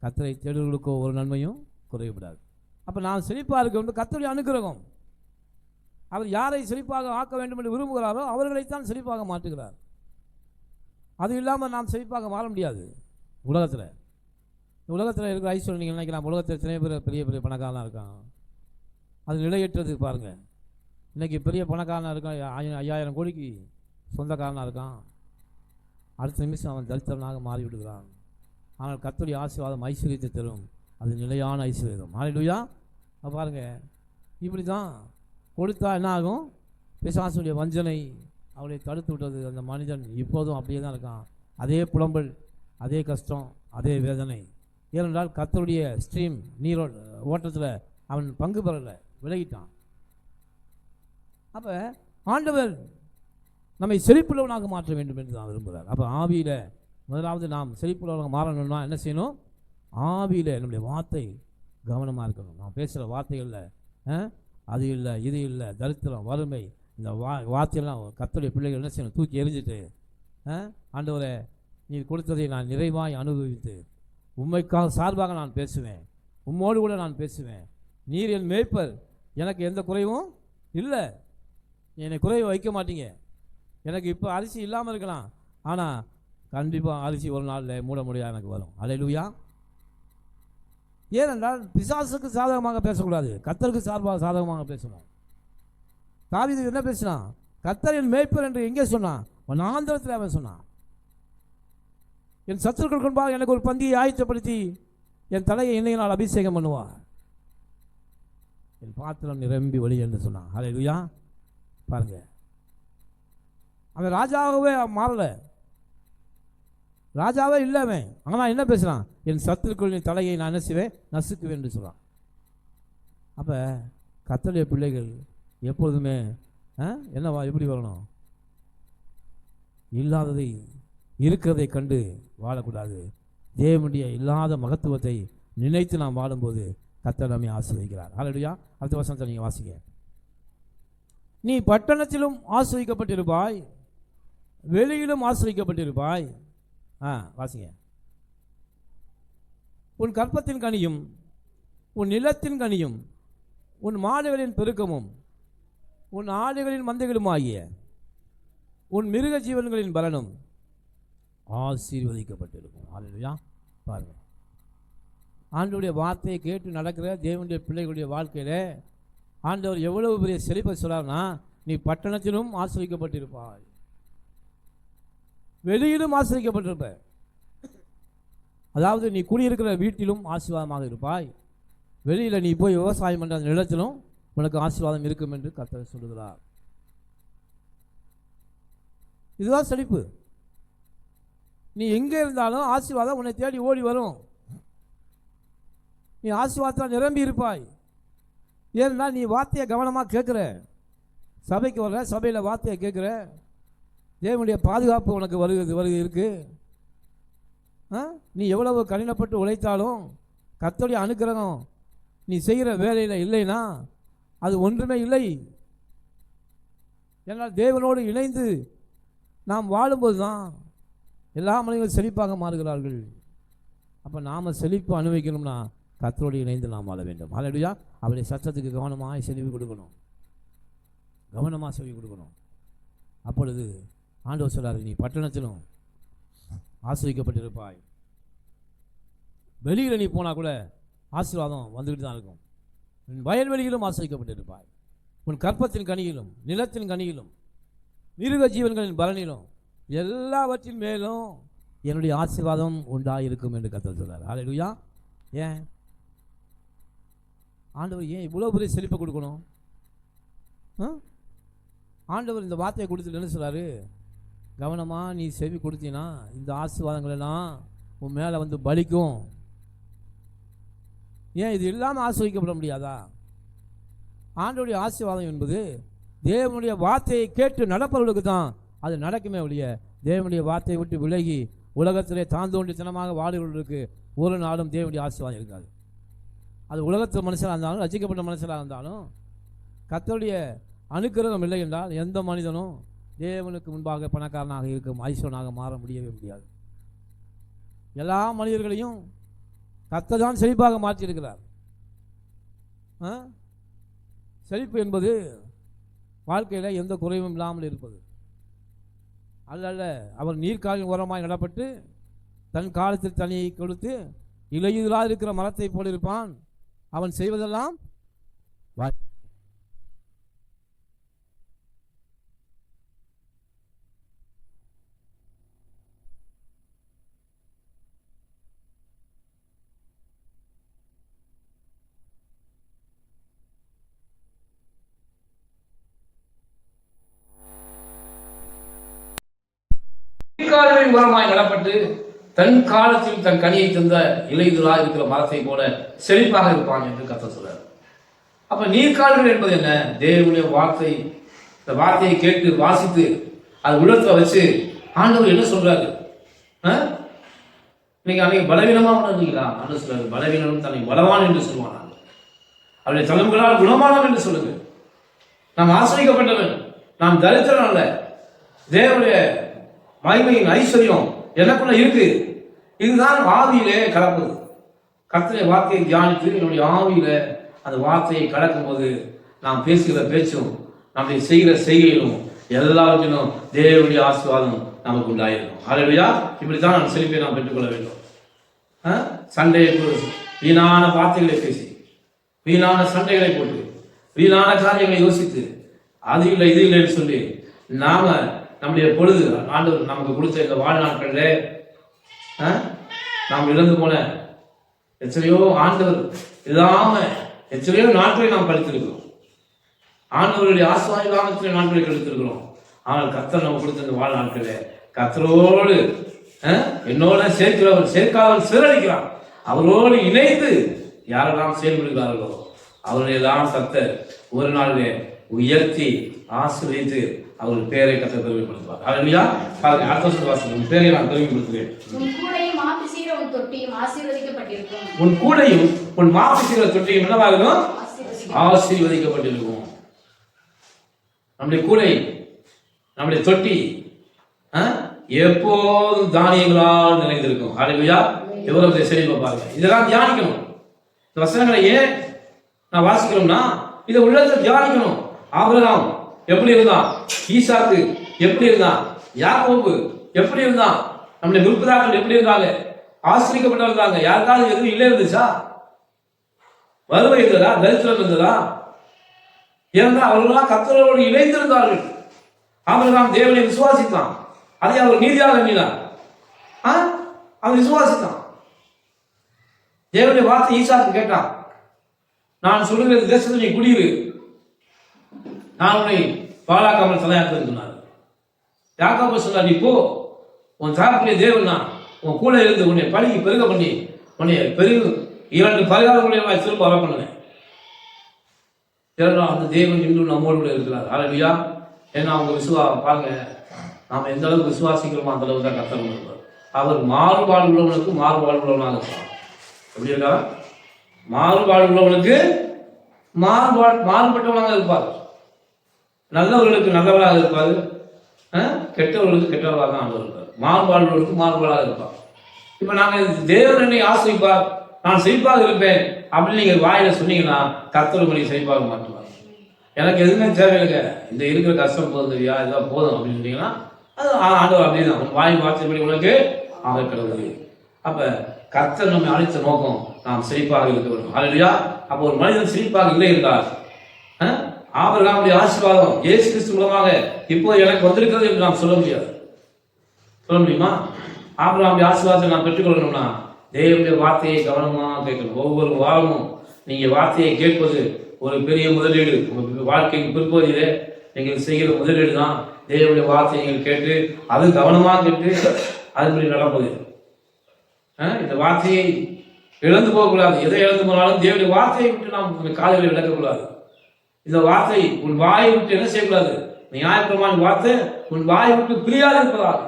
கர்த்தரை தேடுவதற்கோ ஒரு நன்மையும் குறையப்படாது. அப்போ நான் செழிப்பாக இருக்க வேண்டும், கர்த்தருடைய அனுக்கிரகம். அவர் யாரை செழிப்பாக ஆக்க வேண்டும் என்று விரும்புகிறாரோ அவர்களைத்தான் செழிப்பாக மாற்றுகிறார். அது இல்லாமல் நாம் செழிப்பாக மாற முடியாது. உலகத்தில் இருக்கிற ஐஸ்வர்யம் நீங்கள் நினைக்கலாம், உலகத்தில் எத்தனை பேர் பெரிய பெரிய பணக்காரனாக இருக்கான், அது நிலையற்றது. பாருங்கள், இன்றைக்கி பெரிய பணக்காரனாக இருக்கான், 5000 கோடிக்கு சொந்தக்காரனாக இருக்கான், அடுத்த நிமிஷம் அவன் தரித்திரனாக மாறிவிடுகிறான். ஆனால் கர்த்தருடைய ஆசீர்வாதம் ஐஸ்வர்யத்தை தரும், அது நிலையான ஐஸ்வர்யம். ஹல்லேலூயா. பாருங்கள், இப்படி தான் கொடுத்தா என்ன ஆகும்? பிசாசுடைய வஞ்சனை அவளை தடுத்து விட்டது. அந்த மனிதன் இப்போதும் அப்படியே தான் இருக்கான். அதே புலம்பல், அதே கஷ்டம், அதே வேதனை. ஏனென்றால் கர்த்தருடைய ஸ்ட்ரீம் நீரோ ஓட்டத்தில் அவன் பங்கு பெறலை, விலகிட்டான். அப்போ ஆண்டவர் நம்மை செழிப்புள்ளவனாக மாற்ற வேண்டும் என்று தான் விரும்புகிறார். அப்போ ஆவியில் முதலாவது நாம் செழிப்புள்ளவனாக மாறணும்னா என்ன செய்யணும்? ஆவியில் நம்முடைய வார்த்தை கவனமாக இருக்கணும். நாம் பேசுகிற வார்த்தைகளில் அது இல்லை, இது இல்லை, தரித்திரம், வறுமை, இந்த வார்த்தையெல்லாம் கர்த்தருடைய பிள்ளைகள் என்ன செய்யணும்? தூக்கி எறிஞ்சிட்டு, ஆண்டவரே நீர் கொடுத்ததை நான் நிறைவாய் அனுபவித்து உண்மைக்காக சார்பாக நான் பேசுவேன், உம்மோடு கூட நான் பேசுவேன். நீர் என் மேய்ப்பர், எனக்கு எந்த குறைவும் இல்லை, என்னை குறைவை வைக்க மாட்டீங்க. எனக்கு இப்போ அரிசி இல்லாமல் இருக்கலாம், ஆனால் கண்டிப்பாக அரிசி ஒரு நாளில் மூட முடியாது எனக்கு வரும். ஹல்லேலூயா. ஏனென்றால் பிசாசுக்கு சாதகமாக பேசக்கூடாது, கர்த்தருக்கு சாதகமாக பேசணும். தாவீது என்ன பேசினான்? கர்த்தர் என் மேய்ப்பர் என்று எங்கே சொன்னான்? வனாந்திரத்தில் அவன் சொன்னான். என் சத்துருக்கள் கொண்டாக எனக்கு ஒரு பந்தியை ஆயத்தப்படுத்தி என் தலையை எண்ணெயினால் அபிஷேகம் பண்ணுவார், என் பாத்திரம் நிரம்பி வழி என்று சொன்னான். ஹல்லேலூயா. பாருங்க, அவன் ராஜாவே மாறலை, ராஜாவே இல்லை அவன். ஆனால் என்ன பேசுகிறான்? என் சத்துருக்களின் தலையை நான் என்ன செய்வேன்? நசுக்குவேன் என்று சொல்கிறான். அப்போ கர்த்தருடைய பிள்ளைகள் எப்பொழுதுமே என்னவா எப்படி வரணும்? இல்லாததை இருக்கிறதை கண்டு வாழக்கூடாது. தேவனுடைய இல்லாத மகத்துவத்தை நினைத்து நாம் வாழும்போது கர்த்தர் நம்மை ஆசீர்வதிக்கிறார். ஹல்லேலூயா. அடுத்த வசனத்தை நீங்கள் வாசிங்க. நீ பட்டணத்திலும் ஆசீர்வதிக்கப்பட்டிருப்பாய், வெளியிலும் ஆசீர்வதிக்கப்பட்டிருப்பாய், வாசிங்க. உன் கற்பத்தின் கனியும் உன் நிலத்தின் கனியும் உன் மாடுகளின் பெருக்கமும் உன் ஆடுகளின் மந்தைகளும் ஆகிய உன் மிருக ஜீவன்களின் பலனும் ஆசீர்வதிக்கப்பட்டிருக்கும். அல்லேலூயா. பாருங்க, ஆண்டவருடைய வார்த்தையை கேட்டு நடக்கிற தேவனுடைய பிள்ளைகளுடைய வாழ்க்கையில் ஆண்டவர் எவ்வளவு பெரிய செழிப்பை சொல்றாருன்னா, நீ பட்டணத்திலும் ஆசீர்வதிக்கப்பட்டிருப்பாய், வெளியிலும் ஆசீர்வதிக்கப்பட்டிருப்ப. அதாவது நீ குடியிருக்கிற வீட்டிலும் ஆசீர்வாதமாக இருப்பாய், வெளியில் நீ போய் விவசாயம் பண்ணுற அந்த நிலத்திலும் உனக்கு ஆசீர்வாதம் இருக்கும் என்று கர்த்தர் சொல்லுகிறார். இதுதான் செழிப்பு. நீ எங்கே இருந்தாலும் ஆசீர்வாதம் உன்னை தேடி ஓடி வரும். நீ ஆசீர்வாதத்தால் நிரம்பி இருப்பாய். ஏன்னா நீ வார்த்தையை கவனமாக கேட்குற, சபைக்கு வர்ற, சபையில் வார்த்தையை கேட்குற, தேவனுடைய பாதுகாப்பு உனக்கு வருகை இருக்கு. நீ எவ்வளவு கடினப்பட்டு உழைத்தாலும் கர்த்தருடைய அனுக்கிரகம் நீ செய்கிற வேலையில் இல்லைன்னா அது ஒன்றுமே இல்லை. ஏன்னால் தேவனோடு இணைந்து நாம் வாழும்போது தான் எல்லா மனிதர்களும் செழிப்பாக மாறுகிறார்கள். அப்போ நாம் செழிப்பு அனுபவிக்கணும்னா கர்த்தரோடு இணைந்து நாம் வாழ வேண்டும். அல்லேலூயா. அவருடைய சத்தத்துக்கு கவனமாக செவி கொடுக்கணும், கவனமாக செவி கொடுக்கணும். அப்பொழுது ஆண்டவர் சொல்றாரு, நீ பட்டணத்திலும் ஆசீர்வதிக்கப்பட்டிருப்பாய், வெளியில் நீ போனால் கூட ஆசீர்வாதம் வந்துக்கிட்டு தான் இருக்கும். உன் வயல்வெளியிலும் ஆசீர்வதிக்கப்பட்டிருப்பாய், உன் கற்பத்தின் கனியிலும் நிலத்தின் கனியிலும் மிருக ஜீவன்களின் பலனிலும் எல்லாவற்றின் மேலும் என்னுடைய ஆசீர்வாதம் உண்டாயிருக்கும் என்று கர்த்தர் சொல்றார். அல்லேலூயா. ஏன் ஆண்டவர் ஏன் இவ்வளோ பெரிய செழிப்பை கொடுக்கணும்? ஆண்டவர் இந்த வார்த்தையை கொடுத்துட்டு என்ன சொல்றாரு? கவனமாக நீ செவி கொடுத்தீன்னா இந்த ஆசீர்வாதங்கள் எல்லாம் உன் மேலே வந்து பலிக்கும். ஏன் இது இல்லாமல் ஆசீர்வதிக்கப்பட முடியாதா? ஆண்டவருடைய ஆசீர்வாதம் என்பது தேவனுடைய வார்த்தையை கேட்டு நடப்பவர்களுக்கு தான் அது நடக்குமே ஒழிய, தேவனுடைய வார்த்தையை விட்டு விலகி உலகத்திலே தாந்தோண்டித்தனமாக வாடுகளுக்கு ஒரு நாளும் தேவனுடைய ஆசீர்வாதம் இருக்காது. அது உலகத்தில் மனுஷராக இருந்தாலும் ரசிக்கப்பட்ட மனுஷராக இருந்தாலும் கர்த்தருடைய அனுக்கிரகம் இல்லை என்றால் எந்த மனிதனும் தேவனுக்கு முன்பாக பணக்காரனாக இருக்கும் ஐஸ்வரனாக மாற முடியவே முடியாது. எல்லா மனிதர்களையும் கர்த்தர் தான் செழிப்பாக மாற்றியிருக்கிறார். செழிப்பு என்பது வாழ்க்கையில் எந்த குறைவும் இல்லாமல் இருப்பது அல்ல. அவர் நீர்க்காலின் உரமாய் நடப்பட்டு தன் காலத்தில் தனியை கொடுத்து இலையுதலாக இருக்கிற மரத்தை போல் இருப்பான். அவன் செய்வதெல்லாம் உரமாய் நடப்பட்டு தன் காலத்தில் தன் கனியை தந்த இலையுதலாக இருக்கிற மரத்தை போல செழிப்பாக இருப்பான் என்று கர்த்தர் சொல்றார். அப்ப நீர்க்கால்கள் என்பது என்ன? தேவனுடைய வார்த்தை, இந்த வார்த்தையை கேட்டு வாசித்து அது உள்ளத்துல வச்சு ஆண்டவர் என்ன சொல்றாரு? நீங்க அன்னைக்கு பலவீனமா உணர்ந்தீங்களா? ஆண்டு சொல்றாரு, பலவீனம் தன்னை பலவான் என்று சொல்லுவான், அவருடைய தளம்புகளால் குணமானவன் என்று சொல்லுங்க. நாம் ஆசிரியப்பட்டவன், நாம் தரித்திரன் அல்ல. தேவனுடைய மகிமையின் ஐஸ்வர்யம் எனக்குள்ள இருக்கு. இதுதான் ஆவியிலே கலப்பது. கர்த்தருடைய வார்த்தையை தியானித்து என்னுடைய ஆவியில அந்த வார்த்தையை கலக்கும் போது நாம் பேசுகிற பேச்சும் நம்முடைய செய்கிற செய்கையிலும் எல்லாவற்றிலும் தேவனுடைய ஆசீர்வாதம் நமக்கு உண்டாயிருக்கும். அல்லேலூயா. இப்படித்தான் நான் செழிப்பை நாம் பெற்றுக்கொள்ள வேண்டும். சண்டையை வீணான வார்த்தைகளை பேசி, வீணான சண்டைகளை போட்டு, வீணான காரியங்களை யோசித்து, அது இல்லை இது இல்லைன்னு சொல்லி நாம நம்முடைய பொழுது ஆண்டவர் நமக்கு கொடுத்த இந்த வாழ்நாட்களில் நாம் இழந்து போன எத்தனையோ ஆண்டவர் இல்லாம எத்தனையோ நாட்களை நாம் கழித்திருக்கிறோம். ஆண்டவருடைய ஆசீர்வாதம் இல்லாம எத்தனையோ நாட்களை கழித்திருக்கிறோம். ஆனால் கர்த்தர் நமக்கு கொடுத்த இந்த வாழ்நாட்களில் கர்த்தரோடு என்னோட சேர்க்கிறவர் சேர்க்காதவர் சிறடிக்கிறான். அவரோடு இணைந்து யாரெல்லாம் செயல்படுகிறார்களோ அவர்களெல்லாம் கர்த்தர் ஒரு நாளிலே உயர்த்தி ஆசீர்வதித்து அவர்கள் பேரை கர்த்தர் பெருமைப்படுத்துவார். அல்லேலூயா. பாருங்க, அடுத்த வசனம் வாசிங்க. உன் பேரை நான் பெருமைப்படுத்துவேன். உன் கூடையும் மாப்பு செய்கிற உன் தொட்டியும் ஆசீர்வதிக்கப்பட்டிருக்கும். உன் கூடையும் உன் மாப்பு செய்கிற தொட்டியும் என்னவாகும்? ஆசீர்வதிக்கப்பட்டிருக்கும். நம்முடைய கூடை, நம்முடைய தொட்டி எப்போதும் தானியங்களால் நிறைந்திருக்கும். ஹல்லேலூயா. எவ்வளவு செழிப்பா பாருங்க. இதெல்லாம் தியானிக்கணும். இந்த வசனங்களை ஏன் நான் வாசிக்கிறோம்னா இதை உள்ளத்தை தியானிக்கணும். ஆபிரகாம் எப்படி இருந்தான், ஈசாக்கு எப்படி இருந்தான், யாக்கோபு எப்படி இருந்தான், நம்முடைய முற்பிதாக்கள் எப்படி இருந்தாங்க, ஆசிரியக்கப்பட்டு இருந்தாங்க. யாருக்காவது எதுவும் இல்லை இருந்துச்சா? வறுமை இருந்ததா? தரித்திரம் இருந்ததா? ஏனென்றால் அவர்களெல்லாம் கர்த்தரோடு இணைந்திருந்தார்கள். ஆபிரகாம் தேவனை விசுவாசித்தான், அதை அவர் நீதியாக எண்ணினார். அவன் விசுவாசித்தான். தேவனுடைய வார்த்தை ஈசாக்கு கேட்டான், நான் சொல்லுகிற தேசத்தில் நீ குடியிரு, நான் உன்னை பாழாக்காமல் தலையாக்குன்னு சொன்னார். யாக்கோபு சொன்னார், நீ போ, உன் தகப்பனுடைய தேவன் நான் உன் கூட இருந்து உன்னை பழகி பெருக பண்ணி உன்னை பெருகு 2 பரிகாரங்களையும் திரும்ப வர பண்ணுவேன். அந்த தேவன் இன்னும் நம்மோடு கூட இருக்கிறார். ஹல்லேலூயா. ஏன்னா அவங்க பாருங்க, நாம் எந்த அளவுக்கு விசுவாசிக்கிறோமோ அந்த அளவுக்கு தான் கர்த்தர் இருப்பார். அவர் மாறுபாடு உள்ளவனுக்கு மாறுபாடு உள்ளவனாக இருப்பார். எப்படி இருக்கார்? மாறுபாடு உள்ளவனுக்கு மாறுபட்டவனாக இருப்பார். நல்லவர்களுக்கு நல்லவராக இருப்பார், கெட்டவர்களுக்கு கெட்டவராக தான் ஆண்டவர் இருப்பார். மாறுபாடுகளுக்கு மாறுபாடாக இருப்பார். இப்போ நாங்கள் தேவன் என்னை ஆசிரிப்பார், நான் செழிப்பாக இருப்பேன் அப்படின்னு நீங்கள் வாயில சொன்னீங்கன்னா கர்த்தர் உங்களை செழிப்பாக மாற்றுவார். எனக்கு எதுவுமே தேவையில்லைங்க, இந்த இருக்கிற கஷ்டம் போதும் தெரியா, இதெல்லாம் போதும் அப்படின்னு சொன்னீங்கன்னா அது ஆண்டவர் அப்படியே தான் வாய் வார்த்தைப்படி உனக்கு ஆகிறது. அப்ப கர்த்தர் நம்மை அழைத்த நோக்கம் நாம் செழிப்பாக இருக்க வேண்டும். ஹல்லேலூயா. அப்போ ஒரு மனிதன் செழிப்பாக இல்லை என்றால் ஆபிரகாமுடைய ஆசீர்வாதம் இயேசு கிறிஸ்து மூலமாக இப்போ எனக்கு வந்திருக்கிறது என்று நாம் சொல்ல முடியாது. சொல்ல முடியுமா? ஆபிரகாமுடைய ஆசீர்வாதத்தை நாம் பெற்றுக்கொள்ளணும்னா தேவனுடைய வார்த்தையை கவனமாக கேட்கணும். ஒவ்வொரு வாரமும் நீங்க வார்த்தையை கேட்பது ஒரு பெரிய முதலீடு. உங்கள் வாழ்க்கைக்கு பிற்பகுதியிலே நீங்கள் செய்கிற முதலீடு தான் தேவனுடைய வார்த்தையை நீங்கள் கேட்டு அது கவனமாக கேட்டு அதுபடி நடப்பது. இந்த வார்த்தையை இழந்து போகக்கூடாது. எதை இழந்து போனாலும் தேவனுடைய வார்த்தையை விட்டு நாம் காதுகளை விளக்கக்கூடாது. இந்த வார்த்தை உன் வாயை விட்டு என்ன செய்யக்கூடாது? நியாயப்பிரமாண வார்த்தை உன் வாயை விட்டு பிரியாது இருப்பதாக.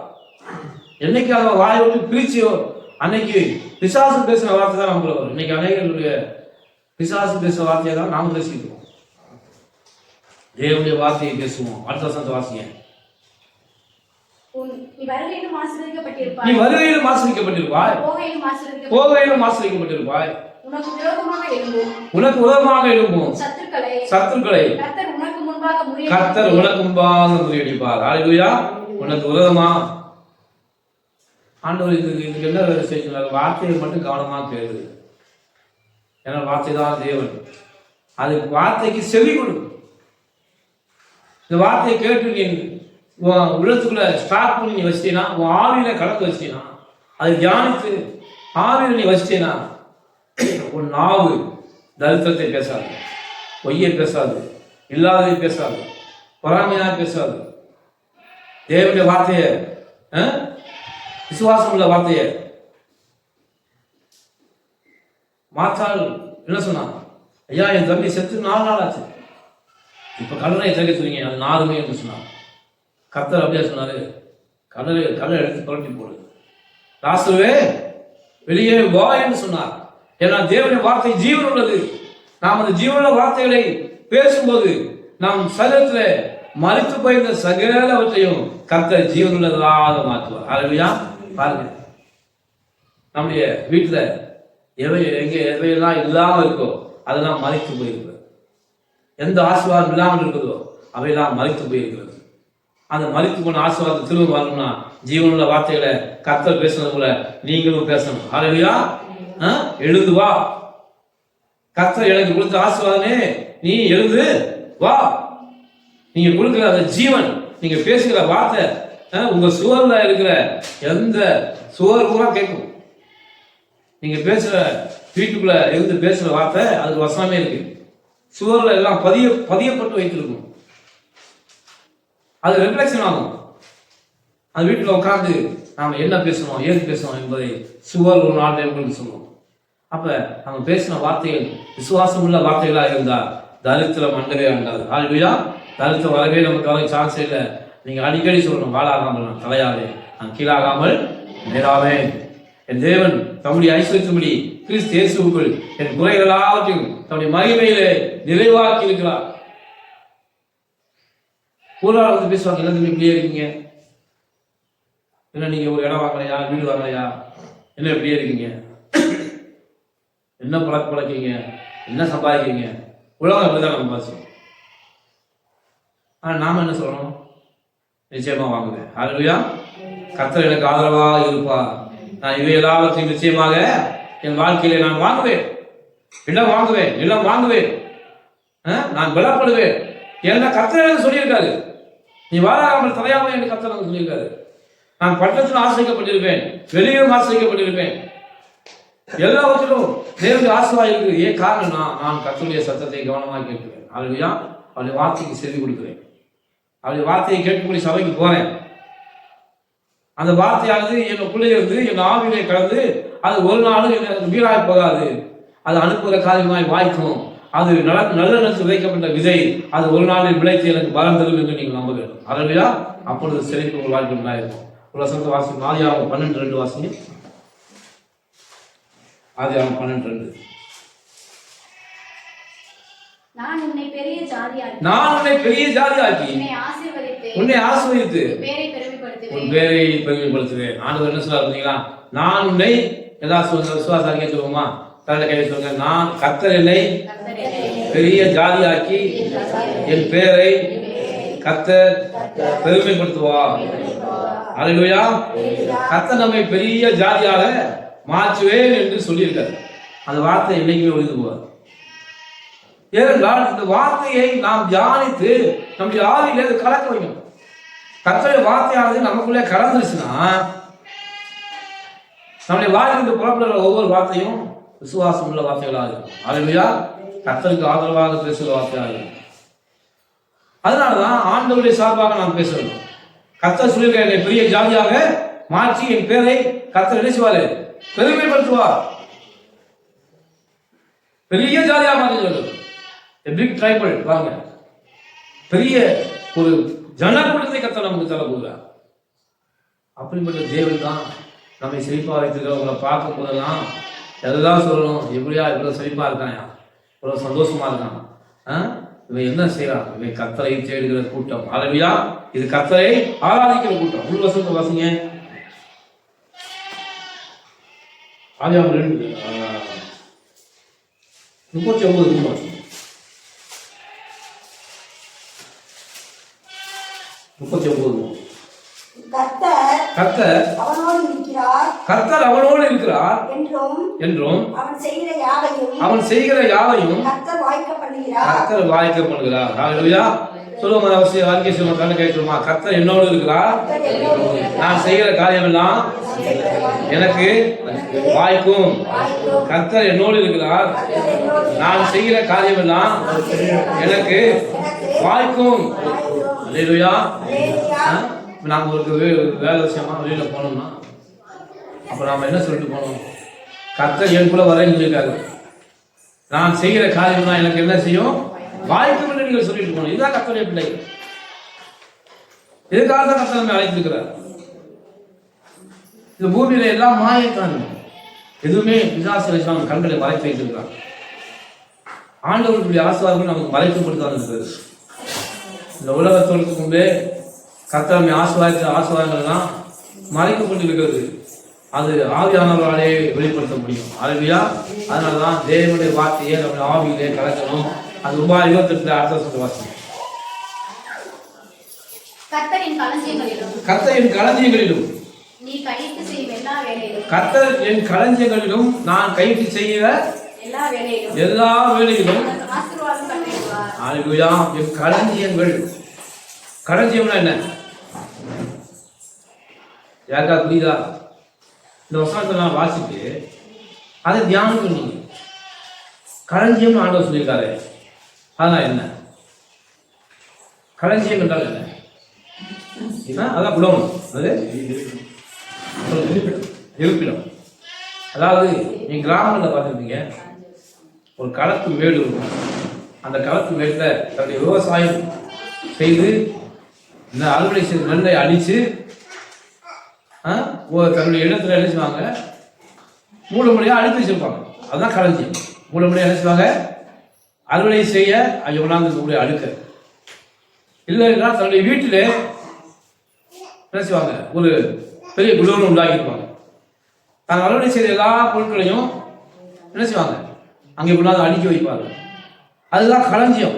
என்னைக்கு அதை வாயை விட்டு பிரிச்சியோ அன்னைக்கு பிசாசு பேசுற வார்த்தை தான் நம்மள வரும். இன்னைக்கு அநேகருடைய பிசாசு பேசுற வார்த்தையை தான் நாம் பேசிக்கிறோம். தேவனுடைய வார்த்தையை பேசுவோம். அடுத்த வசனத்தை வாசிங்க. நீ வருகையிலும் ஆசீர்வதிக்கப்பட்டிருப்பாய், போகையிலும் ஆசீர்வதிக்கப்பட்டிருப்பாய். உனக்கு விரோதமாக எழும்பும் சத்துருக்களை கர்த்தர் உனக்கு முன்பாக முறியடிப்பார். ஹல்லேலூயா. உனக்கு விரோதமா ஆண்டவர் இதுக்கு என்ன செய்யணும்? வார்த்தையை மட்டும் கவனமாக கேளு. ஏன்னா வார்த்தை தான் தேவன். அதுக்கு வார்த்தைக்கு செவி கொடு. இந்த வார்த்தையை கேட்டு நீ உள்ளத்துக்குள்ள ஸ்டாக் பண்ணி நீ வச்சிட்டீங்கன்னா, உன் ஆவியில கலந்து வச்சிட்டீங்கன்னா, அது தியானித்து ஆவியில நீ வச்சிட்டீங்கன்னா, உன் நாவு தரித்திரத்தை பேசாது, பொய்யை பேசாது, இல்லாததை பேசாது, பொறாமையாக பேசாது. தேவனுடைய வார்த்தையை, விசுவாசம் உள்ள வார்த்தையை மாற்றால் என்ன சொன்னான்? ஐயா என் தம்பி செத்து 4 நாள் ஆச்சு, இப்ப கடலை திறக்க சொன்னீங்க, அது 4மே என்று சொன்னான். கர்த்தர் அப்படியே சொன்னாரு, கடலை எடுத்து புரட்டி போடு, லாசருவே வெளியே வா என்று சொன்னார். ஏன்னா தேவனுடைய வார்த்தை ஜீவன் உள்ளது. நாம் அந்த ஜீவனுள்ள வார்த்தைகளை பேசும்போது நாம் சரீரத்தில் மறித்து போயிருந்த சகலவற்றையும் கர்த்தர் ஜீவன் உள்ளதாக மாற்றுவார். ஹல்லேலூயா. பாருங்க, நம்முடைய வீட்டுல எவையெல்லாம் இல்லாமல் இருக்கோ அதெல்லாம் மறைத்து போயிருக்கிறது. எந்த ஆசீர்வாதம் இல்லாமல் இருக்குதோ அவையெல்லாம் மறைத்து போயிருக்கிறது. அந்த மறித்து போன ஆசீர்வாதம் திரும்ப வரணும்னா ஜீவனுள்ள வார்த்தைகளை கர்த்தர் பேசுறது போல நீங்களும் பேசணும். ஹல்லேலூயா. எழுந்து வா, கர்த்தர் எனக்கு கொடுத்த ஆசீர்வாதமே, நீ எழுந்து வா. நீங்க கொடுக்கிற அந்த ஜீவன், நீங்க பேசுகிற வார்த்தை உங்க சுவர்ல இருக்கிற எந்த சுவர் கூட கேட்கும். நீங்க பேசுற வீட்டுக்குள்ள இருந்து பேசுற வார்த்தை அதுக்கு வசனமே இருக்கு. சுவர்ல எல்லாம் பதியப்பட்டு வைத்திருக்கும். அது ரிஃப்ளெக்ஷன் ஆகும். அந்த வீட்டுல உட்கார்ந்து நாம என்ன பேசணும், ஏது பேசணும் என்பதை சுவர் ஒரு நாள் உங்களுக்கு சொல்லுவோம். அப்ப நம்ம பேசின வார்த்தைகள் விசுவாசம் உள்ள வார்த்தைகளாக இருந்தா தரித்திரம் மண்டவே ஆண்டாது. ஹல்லேலூயா. தரித்திரம் வரவே நமக்கு சான்ஸ் இல்லை. நீங்க அடிக்கடி சொல்லணும், வாழாகாமல் நான் தலையாவே, நான் கீழாகாமல் நேராவே. என் தேவன் தம்முடைய ஐஸ்வர்யத்தின்படி கிறிஸ்து இயேசுவுக்குள் என் குறைகள் எல்லாவற்றையும் தம்முடைய மகிமையிலே நிறைவாக்கி இருக்கிறார். ஊரால் வந்து பேசுவாங்க, எல்லாத்துக்கும் இப்படியே இருக்கீங்க, என்ன நீங்கள் ஒரு இடம் வாங்கலையா, வீடு வாங்கலையா, என்ன எப்படியே இருக்கீங்க, என்ன பழக்கீங்க, என்ன சம்பாதிக்கிறீங்க, உலகம் எப்படிதான் நம்ம பாசிக்கும். ஆனால் நாம் என்ன சொல்லணும்? நிச்சயமாக வாங்குவேன். ஹல்லேலூயா. கர்த்தர் எனக்கு ஆதரவாக இருப்பார். நான் இவை எல்லாவற்றையும் நிச்சயமாக என் வாழ்க்கையில நான் வாங்குவேன். இடம் வாங்குவேன், நிலம் வாங்குவேன், நான் பலப்படுவேன். ஏன்னா கர்த்தர் எனக்கு சொல்லியிருக்காரு, நீ வாழாமல் தலையாமல் என்று கர்த்தர் எனக்கு சொல்லியிருக்காரு. நான் பட்டத்தில் ஆசிரியக்கப்பட்டிருப்பேன், வெளியிலும் ஆசிரியக்கப்பட்டிருப்பேன். எல்லாவற்றிலும் தேவனுடைய ஆசீர்வாதம் இருக்குது. ஏன் காரணம்னா நான் கர்த்தருடைய சத்தத்தை கவனமாக கேட்கிறேன். ஹல்லேலூயா. அவருடைய வார்த்தைக்கு செவி கொடுக்கிறேன். அவருடைய வார்த்தையை கேட்கக்கூடிய சபைக்கு போறேன். அந்த வார்த்தையானது எனக்குள்ளே இருந்து என் ஆவியிலே கலந்து அது ஒரு நாளும் எனக்கு வீணாக போகாது. அது அனுப்புகிற காரியமாய் வாய்க்கும். அது நல்ல நிலத்தில் விதைக்கப்பட்ட விதை, அது ஒரு நாளில் விளைத்து எனக்கு பலம் தரும் என்று நீங்கள் நம்ப வேண்டும். ஹல்லேலூயா. அப்பொழுது செழிப்பு உங்கள் வாழ்க்கை உண்டாயிருக்கும். ஒரு வசனத்தை வாசி. ஆதியாகமம் 12:2 வாசி. ஆதியாகமம் 12:2. நான் உன்னை பெரிய ஜாதியாக்கி உன்னை ஆசீர்வதித்து உன் பேரை பெருமைப்படுத்துவேன். ஆண்டவர் என்ன சொல்றாரு பார்த்தீங்களா? நான் உன்னை ஏதாவது விசுவாசாரிக்க சொல்லுவோமா? தன்னை கையை சொல்லுங்க. நான் கர்த்தர் என்னை பெரிய ஜாதியாக்கி என் பேரை கர்த்தர் பெருமைப்படுத்துவார். ஹல்லேலூயா. கர்த்தர் நம்மை பெரிய ஜாதியாக மாற்றுவேன் என்று சொல்லியிருக்காரு. அந்த வார்த்தை என்னைக்குமே ஒழிந்து போவார். ஏனென்றால் இந்த வார்த்தையை நாம் தியானித்து நம்முடைய ஆவியிலே அது கலக்க வைக்கணும். கர்த்தருடைய வார்த்தையானது நமக்குள்ளே கலந்துருச்சுன்னா நம்முடைய வாயிலிருந்து புறப்படுகிற ஒவ்வொரு வார்த்தையும் விசுவாசம் உள்ள வார்த்தைகளாக இருக்கும். ஹல்லேலூயா. கர்த்தருக்கு ஆதரவாக பேசுகிற வார்த்தையாக இருக்கும். அதனாலதான் ஆண்டவருடைய சார்பாக நாம் பேசணும். கர்த்தர் சொல்லியிருக்க என்னை பெரிய ஜாதியாக மாற்றி என் பேரை கர்த்தர் நினைச்சுவாரு, பெருமைப்படுத்துவார். பெரிய ஜாதியாக மாற்றி சொல்லுது. பிக் ட்ரைபல் வாங்க, பெரிய ஒரு ஜனக்கூட்டத்தை கர்த்தர் நமக்கு தர போகிறார். அப்படிப்பட்ட தேவன் தான் நம்மை செழிப்பாக வைத்திருக்கிறவங்களை பார்க்கும் போதெல்லாம் எதுதான் சொல்லணும்? எப்படியா இவ்வளவு செழிப்பா இருக்காயா, இவ்வளவு சந்தோஷமா இருக்கான், இவன் என்ன செய்யறான்? இவன் கர்த்தரை தேடுகிற கூட்டம். ஹல்லேலூயா. இது கர்த்தரை ஆராதிக்கிற கூட்டம். உள் வசனத்தை வாசிங்க. ஆதியாகமம் 2:39. கர்த்தர் அவனோடு இருக்கிறார் என்றும் அவன் செய்கிற யாவையும் கர்த்தர் வாய்க்க பண்ணுகிறார். ஹல்லேலூயா. சொல்லுவோம். அவசியம் வாழ்க்கை சொல்லுவோம். கண்ணு கேட்குமா? கர்த்தர் என்னோடு இருக்கிறார், நான் செய்கிற காரியம் எல்லாம் எனக்கு வாய்க்கும். கர்த்தர் என்னோடு இருக்கிறார், நான் செய்கிற காரியம் எல்லாம் எனக்கு வாய்க்கும். ஹல்லேலூயா. நாம ஒரு வேலை விஷயமா வெளியில போனோம்னா அப்ப நாம என்ன சொல்லிட்டு போனோம்? கர்த்தர் என் கூட வரேன்னு சொல்லியிருக்காரு, நான் செய்கிற காரியம் தான் எனக்கு என்ன செய்யும், வாய்க்கும் என்று நீங்கள் சொல்லிட்டு போனோம். இதுதான் கர்த்தருடைய பிள்ளை. இதுக்காக தான் கர்த்தர் நம்மை அழைத்திருக்கிறார். இந்த பூமியில எல்லாம் மாயத்தான், எதுவுமே பிசாசு வச்சு கண்களை மறைத்து வைத்திருக்கிறார். ஆண்டவர்களுடைய ஆசீர்வாதங்கள் நமக்கு மறைக்கப்பட்டுதான் இருக்கிறது. இந்த உலகத்தோருக்கு முன்பே கர்த்தர் நம்மை ஆசீர்வாதங்கள்லாம் மறைக்கப்பட்டிருக்கிறது. அது ஆவியானவர்களாலே வெளிப்படுத்த முடியும். ஹல்லேலூயா. அதனாலதான் தேவனுடைய வார்த்தையை நம்முடைய ஆவியிலே கலக்கணும். அது ரொம்ப 28 அர்த்தம் வாசிக்கும். கர்த்தர் என் களஞ்சியங்களிலும் கர்த்தர் என் களஞ்சியங்களிலும் நான் கைக்கு செய்கிற எல்லா வேலையிலும். ஹல்லேலூயா. என் களஞ்சியங்கள். களஞ்சியம்னா என்ன? யாருக்கா புரியுதா? இந்த வசனத்தை நான் வாசிட்டு அதை தியானம் பண்ணீங்க. களஞ்சியம் ஆண்டவர் சொல்லியிருக்காரு. அதான் என்ன களஞ்சியம் என்றால் என்ன? அதான் குடம், அது இருப்பிடம். அதாவது என் கிராமங்களில் பார்த்துருப்பீங்க, ஒரு களத்து மேடு இருக்கும். அந்த களத்து மேட்டில் தன்னுடைய விவசாயம் செய்து இந்த அறுவடை செய்து நெல்லை அடித்து தன்னுடைய இடத்துல என்ன செய்வாங்க, மூலமுறையாக அடித்து வச்சிருப்பாங்க. அதுதான் களஞ்சியம். மூலமுறையாக என்ன செய்வாங்க, அறுவடை செய்ய அங்கே கொண்டாந்து அடுக்க. இல்லைன்னா தன்னுடைய வீட்டில் என்ன செய்வாங்க, ஒரு பெரிய குடோன் உண்டாக்கியிருப்பாங்க. தாங்கள் அறுவடை செய்த எல்லா பொருட்களையும் என்ன செய்வாங்க, அங்கே கொண்டாந்து அடுக்கி வைப்பாங்க. அதுதான் களஞ்சியம்.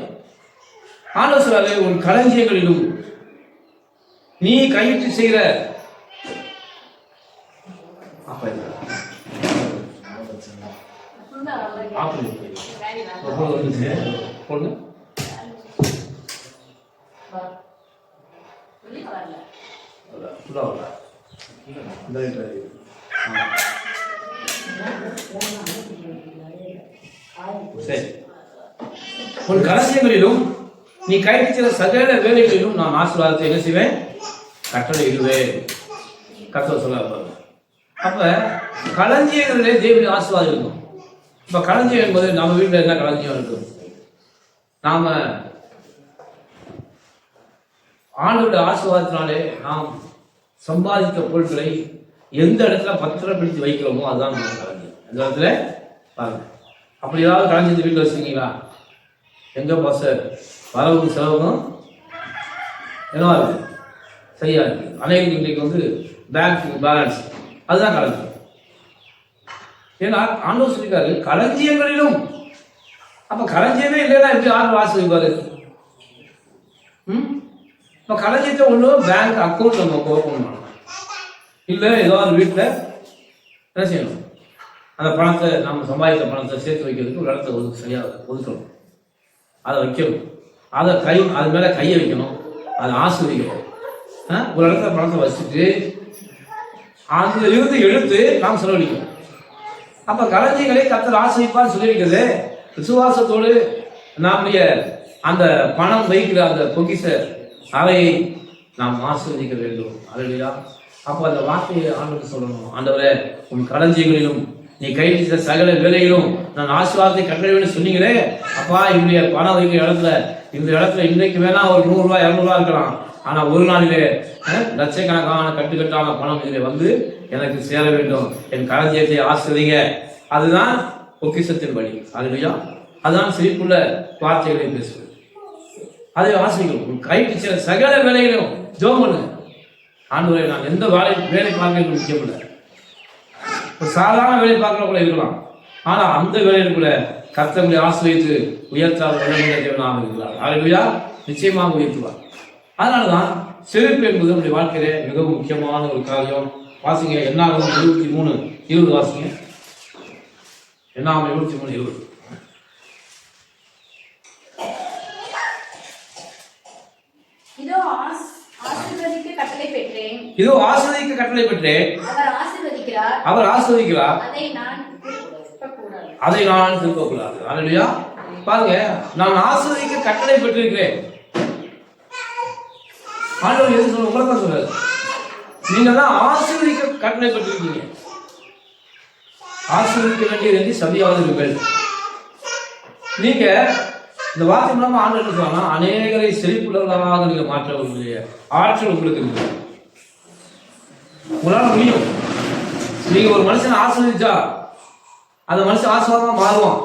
ஆண்டவர் சொல்றாரு, உன் களஞ்சியங்களிலும் நீ கையிட்டு செய்கிற உன் களஞ்சியங்களிலும் நீ கைவிக்கிற சகல வேலைகளிலும் நான் ஆசீர்வாதத்தை என்ன செய்வேன், கட்டளை இடுவேன். கர்த்தர் சொல்ல. அப்ப களஞ்சியங்களிலே தேவனுடைய ஆசீர்வாதம் இருக்கும். இப்ப களஞ்சியம் என்பது நம்ம வீட்டில் என்ன களஞ்சியம் இருக்கும்? நாம ஆண்டவருடைய ஆசீர்வாதத்தினாலே நாம் சம்பாதித்த பொருட்களை எந்த இடத்துல பத்திரப்படுத்தி வைக்கிறோமோ அதுதான் நம்ம களஞ்சியம். அந்த இடத்துல பாருங்க, அப்படி ஏதாவது களஞ்சியத்தை வீட்டில் வச்சுருக்கீங்களா? எங்க பஸ் வரவும் செலவும் என்னவா இருக்கு, சரியா இருக்கு. அநேக இன்றைக்கு வந்து பேங்க் பேலன்ஸ் அதுதான் களஞ்சியம். ஏன்னா ஆண்டவர் சொல்லிருக்காரு களஞ்சியங்களிலும். அப்ப களஞ்சியமே இல்லைன்னா எப்படி ஆண்டு ஆசிரியப்பாரு? இப்ப களஞ்சியத்தை ஒண்ணு பேங்க் அக்கௌண்ட் நம்ம ஓப்பன் பண்ணணும், இல்ல ஏதாவது வீட்டுல என்ன செய்யணும், அந்த பணத்தை நம்ம சம்பாதித்த பணத்தை சேர்த்து வைக்கிறதுக்கு ஒரு இடத்த சரியா ஒதுக்கணும், அதை வைக்கணும், அதை அது மேல கையை வைக்கணும், அதை ஆசிரியக்கணும். ஒரு இடத்துல பணத்தை வச்சுட்டு அதுல இருந்து எடுத்து நாம் செலவழிக்கணும். அப்ப களஞ்சியங்களை கர்த்தர் ஆசிரிப்பான்னு சொல்லியிருக்கிறது. விசுவாசத்தோடு நம்முடைய அந்த பணம் வைக்கிற அந்த பொக்கிஷ அறையை நாம் ஆசீர்வதிக்க வேண்டும். அல்லேலூயா. அப்போ அந்த வார்த்தையை ஆண்டவருக்கு சொல்லணும், ஆண்டவரே உன் களஞ்சியங்களிலும் நீ கைவிட்ட சகல வேலையிலும் நான் ஆசீர்வாதத்தை கட்டளைன்னு சொன்னீங்களே. அப்பா என்னுடைய பணம் வைக்கிற இடத்துல இந்த இடத்துல இன்னைக்கு வேணா ஒரு 100 ரூபாய் 200 ரூபாய் இருக்கலாம், ஆனா ஒரு நாளிலே லட்சக்கணக்கான கட்டுக்கட்டான பணம் இதில் வந்து எனக்கு சேர வேண்டும். என் களஞ்சியத்தை ஆசிரியங்க. அதுதான் பொக்கிஷத்தின் வழி. அல்லேலூயா. அதுதான் சிரிப்புள்ள வார்த்தைகளை பேசுவது. அதை ஆசிரியர்கள் கைட்டு சகல வேலையிலும் ஜெபம் பண்ணுங்க. ஆண்டவரே நான் எந்த வேலை பார்க்க முக்கியம் இல்லை, ஒரு சாதாரண வேலை பார்க்கிற கூட இருக்கலாம், ஆனா அந்த வேலையில் கூட கர்த்தர்களை ஆசிரியத்து உயர்த்தாத தேவனாக இருக்கிறார். அல்லேலூயா. நிச்சயமாக உயர்த்துவார். அதனாலதான் செழிப்பு என்பது நம்முடைய வாழ்க்கையிலே மிகவும் முக்கியமான ஒரு காரியம். வாசிங்க என்னாகும் 23:20 வாசிங்க. என்னாகும் 23:20.
இதோ ஆசீர்வதிக்க கட்டளை பெற்றேன்.
அவர் ஆசீர்வதிக்கிறார். அதை நான் திருப்பக்கூடாது. அல்லேலூயா. பாருங்க, நான் ஆசீர்வதிக்க கட்டளை பெற்றிருக்கிறேன். ஆண்டவர் எது சொல்ல உங்களை தான் சொல்றாரு, நீங்க தான் ஆசீர்வதிக்க கட்டளை பெற்றிருக்கீங்க. ஆசீர்வதிக்க வேண்டியது சதியாளர்கள். நீங்க இந்த வார்த்தை மூலமா ஆண்டவர் சொன்னா அநேகரை செழிப்புள்ளவர்களாக நீங்க மாற்றவர்களுடைய ஆற்றல் உங்களுக்கு இருக்கு. உங்களால முடியும். நீங்க ஒரு மனுஷனை ஆசீர்வதிச்சா அந்த மனுஷன் ஆசீர்வாதமா மாறுவான்.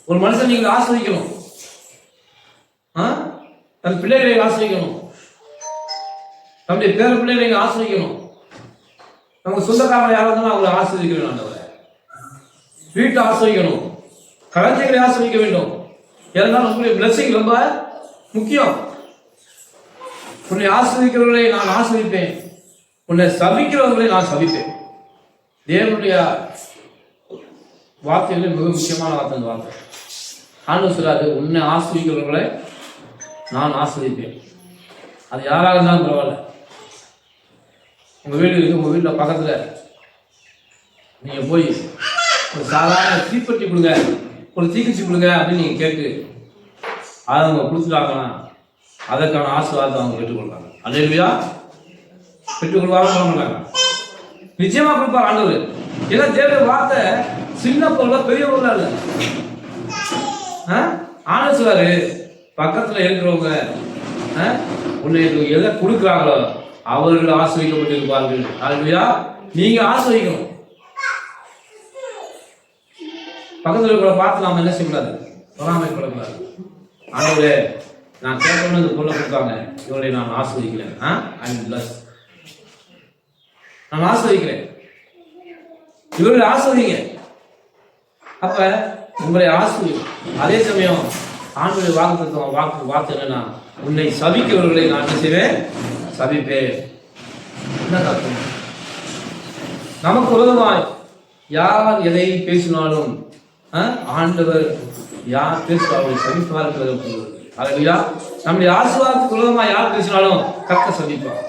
ஒரு மனுஷன் நீங்க ஆசீர்வதிக்கணும், தன் பிள்ளைகளை ஆசிரியக்கணும், நம்முடைய பேர பிள்ளைகளை ஆசிரியக்கணும், நமக்கு சொந்தக்காரங்க யாராவது அவங்களை ஆசிரியக்கணும், ஆண்டவரை வீட்டை ஆசிரியக்கணும், களஞ்சியங்களை ஆசிரியக்க வேண்டும். ஏன்னா உங்களுடைய பிளஸிங் ரொம்ப முக்கியம். உன்னை ஆசிரியக்கிறவர்களை நான் ஆசிரியப்பேன், உன்னை சபிக்கிறவர்களை நான் சபிப்பேன். தேவனுடைய வார்த்தைகள் மிக முக்கியமான வார்த்தை. அந்த வார்த்தை ஆண்டவர் சொல்றாரு, உன்னை ஆசிரியக்கிறவர்களை நான் ஆசிரியப்பேன். அது யாராக இருந்தாலும் பரவாயில்ல. உங்க வீடு இருக்கு, உங்க வீட்டில் பக்கத்துல நீங்க போய் ஒரு சாதாரண தீப்பெட்டி கொடுங்க, ஒரு தீக்குச்சி கொடுங்க அப்படின்னு நீங்க கேட்டு அதை அவங்க கொடுத்துட்டாங்கன்னா அதற்கான ஆசீர்வாதத்தை அவங்க பெற்றுக்கொள்றாங்க. அல்லேலூயா. பெற்றுக்கொள்வாங்க சொல்ல மாட்டாங்க, நிச்சயமா கொடுப்பார் ஆண்டவர். ஏன்னா தேவனுடைய வார்த்தை சின்ன பொருளா பெரிய பொருளா இல்லை. ஆண்டவர் சொல்றாரு, பக்கத்துல இருக்கிறவங்க உன்னை எதை கொடுக்குறாங்களோ அவர்கள் ஆசிரியக்கப்பட்டிருப்பார்கள். அல்லேலூயா. நீங்க ஆசிரியக்கணும். பக்கத்தில் இருக்கிற பார்த்து நாம என்ன செய்யக்கூடாது, பொறாமைப்படக்கூடாது. ஆண்டவரே நான் கேட்கணும்னு இந்த பொருளை கொடுத்தாங்க, இவர்களை நான் ஆஸ்வதிக்கிறேன். நான் ஆஸ்வதிக்கிறேன், இவர்களை ஆஸ்வதிங்க. அப்ப உங்களை ஆஸ்வதி. அதே சமயம் ஆண்டுடைய வாக்கு என்னன்னா, உன்னை சபிக்கிறவர்களை நான் என்ன செய்வேன்? சபிப்பேன். என்ன அர்த்தம்? நமக்கு விரோதமாய் யார் எதை பேசினாலும் ஆண்டவர் யார் பேசுவார்கள் சபிப்பார்கள். அல்லையா? நம்முடைய ஆசீர்வாதத்துக்கு விரோதமாக யார் பேசினாலும் கர்த்தர் சபிப்பார்.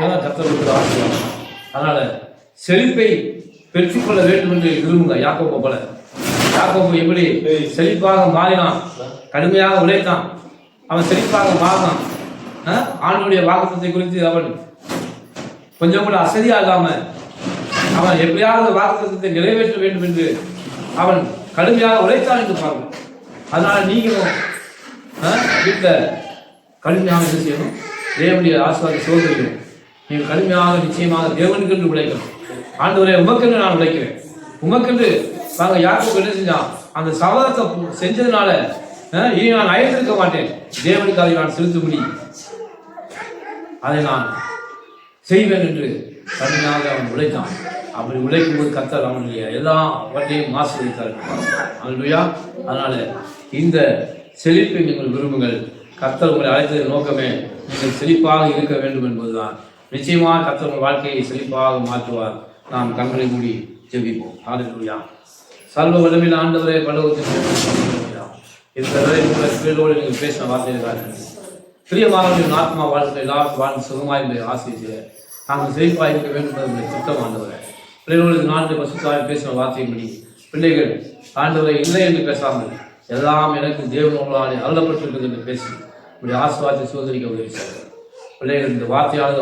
ஏன்னா கர்த்தர் ஆசீர்வாதம். அதனால செழிப்பை பெற்றுக்கொள்ள வேண்டும் என்று விரும்புங்க. யாக்கோபு போல. யாக்கோபு எப்படி செழிப்பாக மாறினான்? கடுமையாக உழைத்தான், அவன் செழிப்பாக மாறினான். ஆண்டவருடைய வாக்குத்தத்தை குறித்து அவன் கொஞ்சம் கூட அசதியா இல்லாம அவன் எப்படியாவது வாக்குத்தத்தை நிறைவேற்ற வேண்டும் என்று அவன் கடுமையாக உழைத்தான் என்று பாருங்க. அதனால நீங்களும் வீட்டில் கடுமையாக என்ன செய்யணும்? தேவனுடைய ஆசீர்வாதத்தை சோதரிக்கணும். நீங்கள் கடுமையாக நிச்சயமாக தேவனுக்கென்று உழைக்கணும். ஆண்டவரே உமக்கென்று நான் உழைக்கிறேன், உமக்கென்று. நாங்க யாருக்கு என்ன செஞ்சான்? அந்த சபதத்தை செஞ்சதுனால இனி நான் அழைத்திருக்க மாட்டேன், தேவனுக்கு அதை நான் செலுத்தும்படி அதை நான் செய்வேன் என்று கடுமையாக அவன் உழைத்தான். அப்படி உழைக்கும் போது கர்த்தர் அவனுடைய எல்லாவற்றையும் ஆசீர்வதித்தார். அல்லேலூயா. அதனால இந்த செழிப்பை நீங்கள் விரும்புங்கள். கர்த்தர் உங்களை அழைத்ததன் நோக்கமே நீங்கள் செழிப்பாக இருக்க வேண்டும் என்பதுதான். நிச்சயமாக கர்த்தர் உங்கள் வாழ்க்கையை செழிப்பாக மாற்றுவார். நாம் கண்களை மூடி ஜெபிப்போம். அல்லேலூயா. சர்வ வல்லமையுள்ள ஆண்டவரே, பரலோகத்தின் இந்த நீங்கள் பேசின வார்த்தைகள் பிரியமாக ஆத்மா வாழ்க்கை எல்லாரும் வாழ்ந்து சுகமாக ஆசிரியர் நாங்கள் செழிப்பாக இருக்க வேண்டும் என்பதை திட்டம் ஆண்டவரை. பிள்ளைகளுக்கு 4 பசுத்தாய் பேசின வார்த்தையின்படி பிள்ளைகள் ஆண்டவரை இல்லை என்று பேசாமல் எல்லாம் எனக்கு தேவனோடு அருளப்பட்டிருக்கிறது என்று பேசி உடைய ஆசீர்வாதத்தை சோதரிக்க உதவி செய்கிறார். பிள்ளைகள் இந்த வார்த்தையானது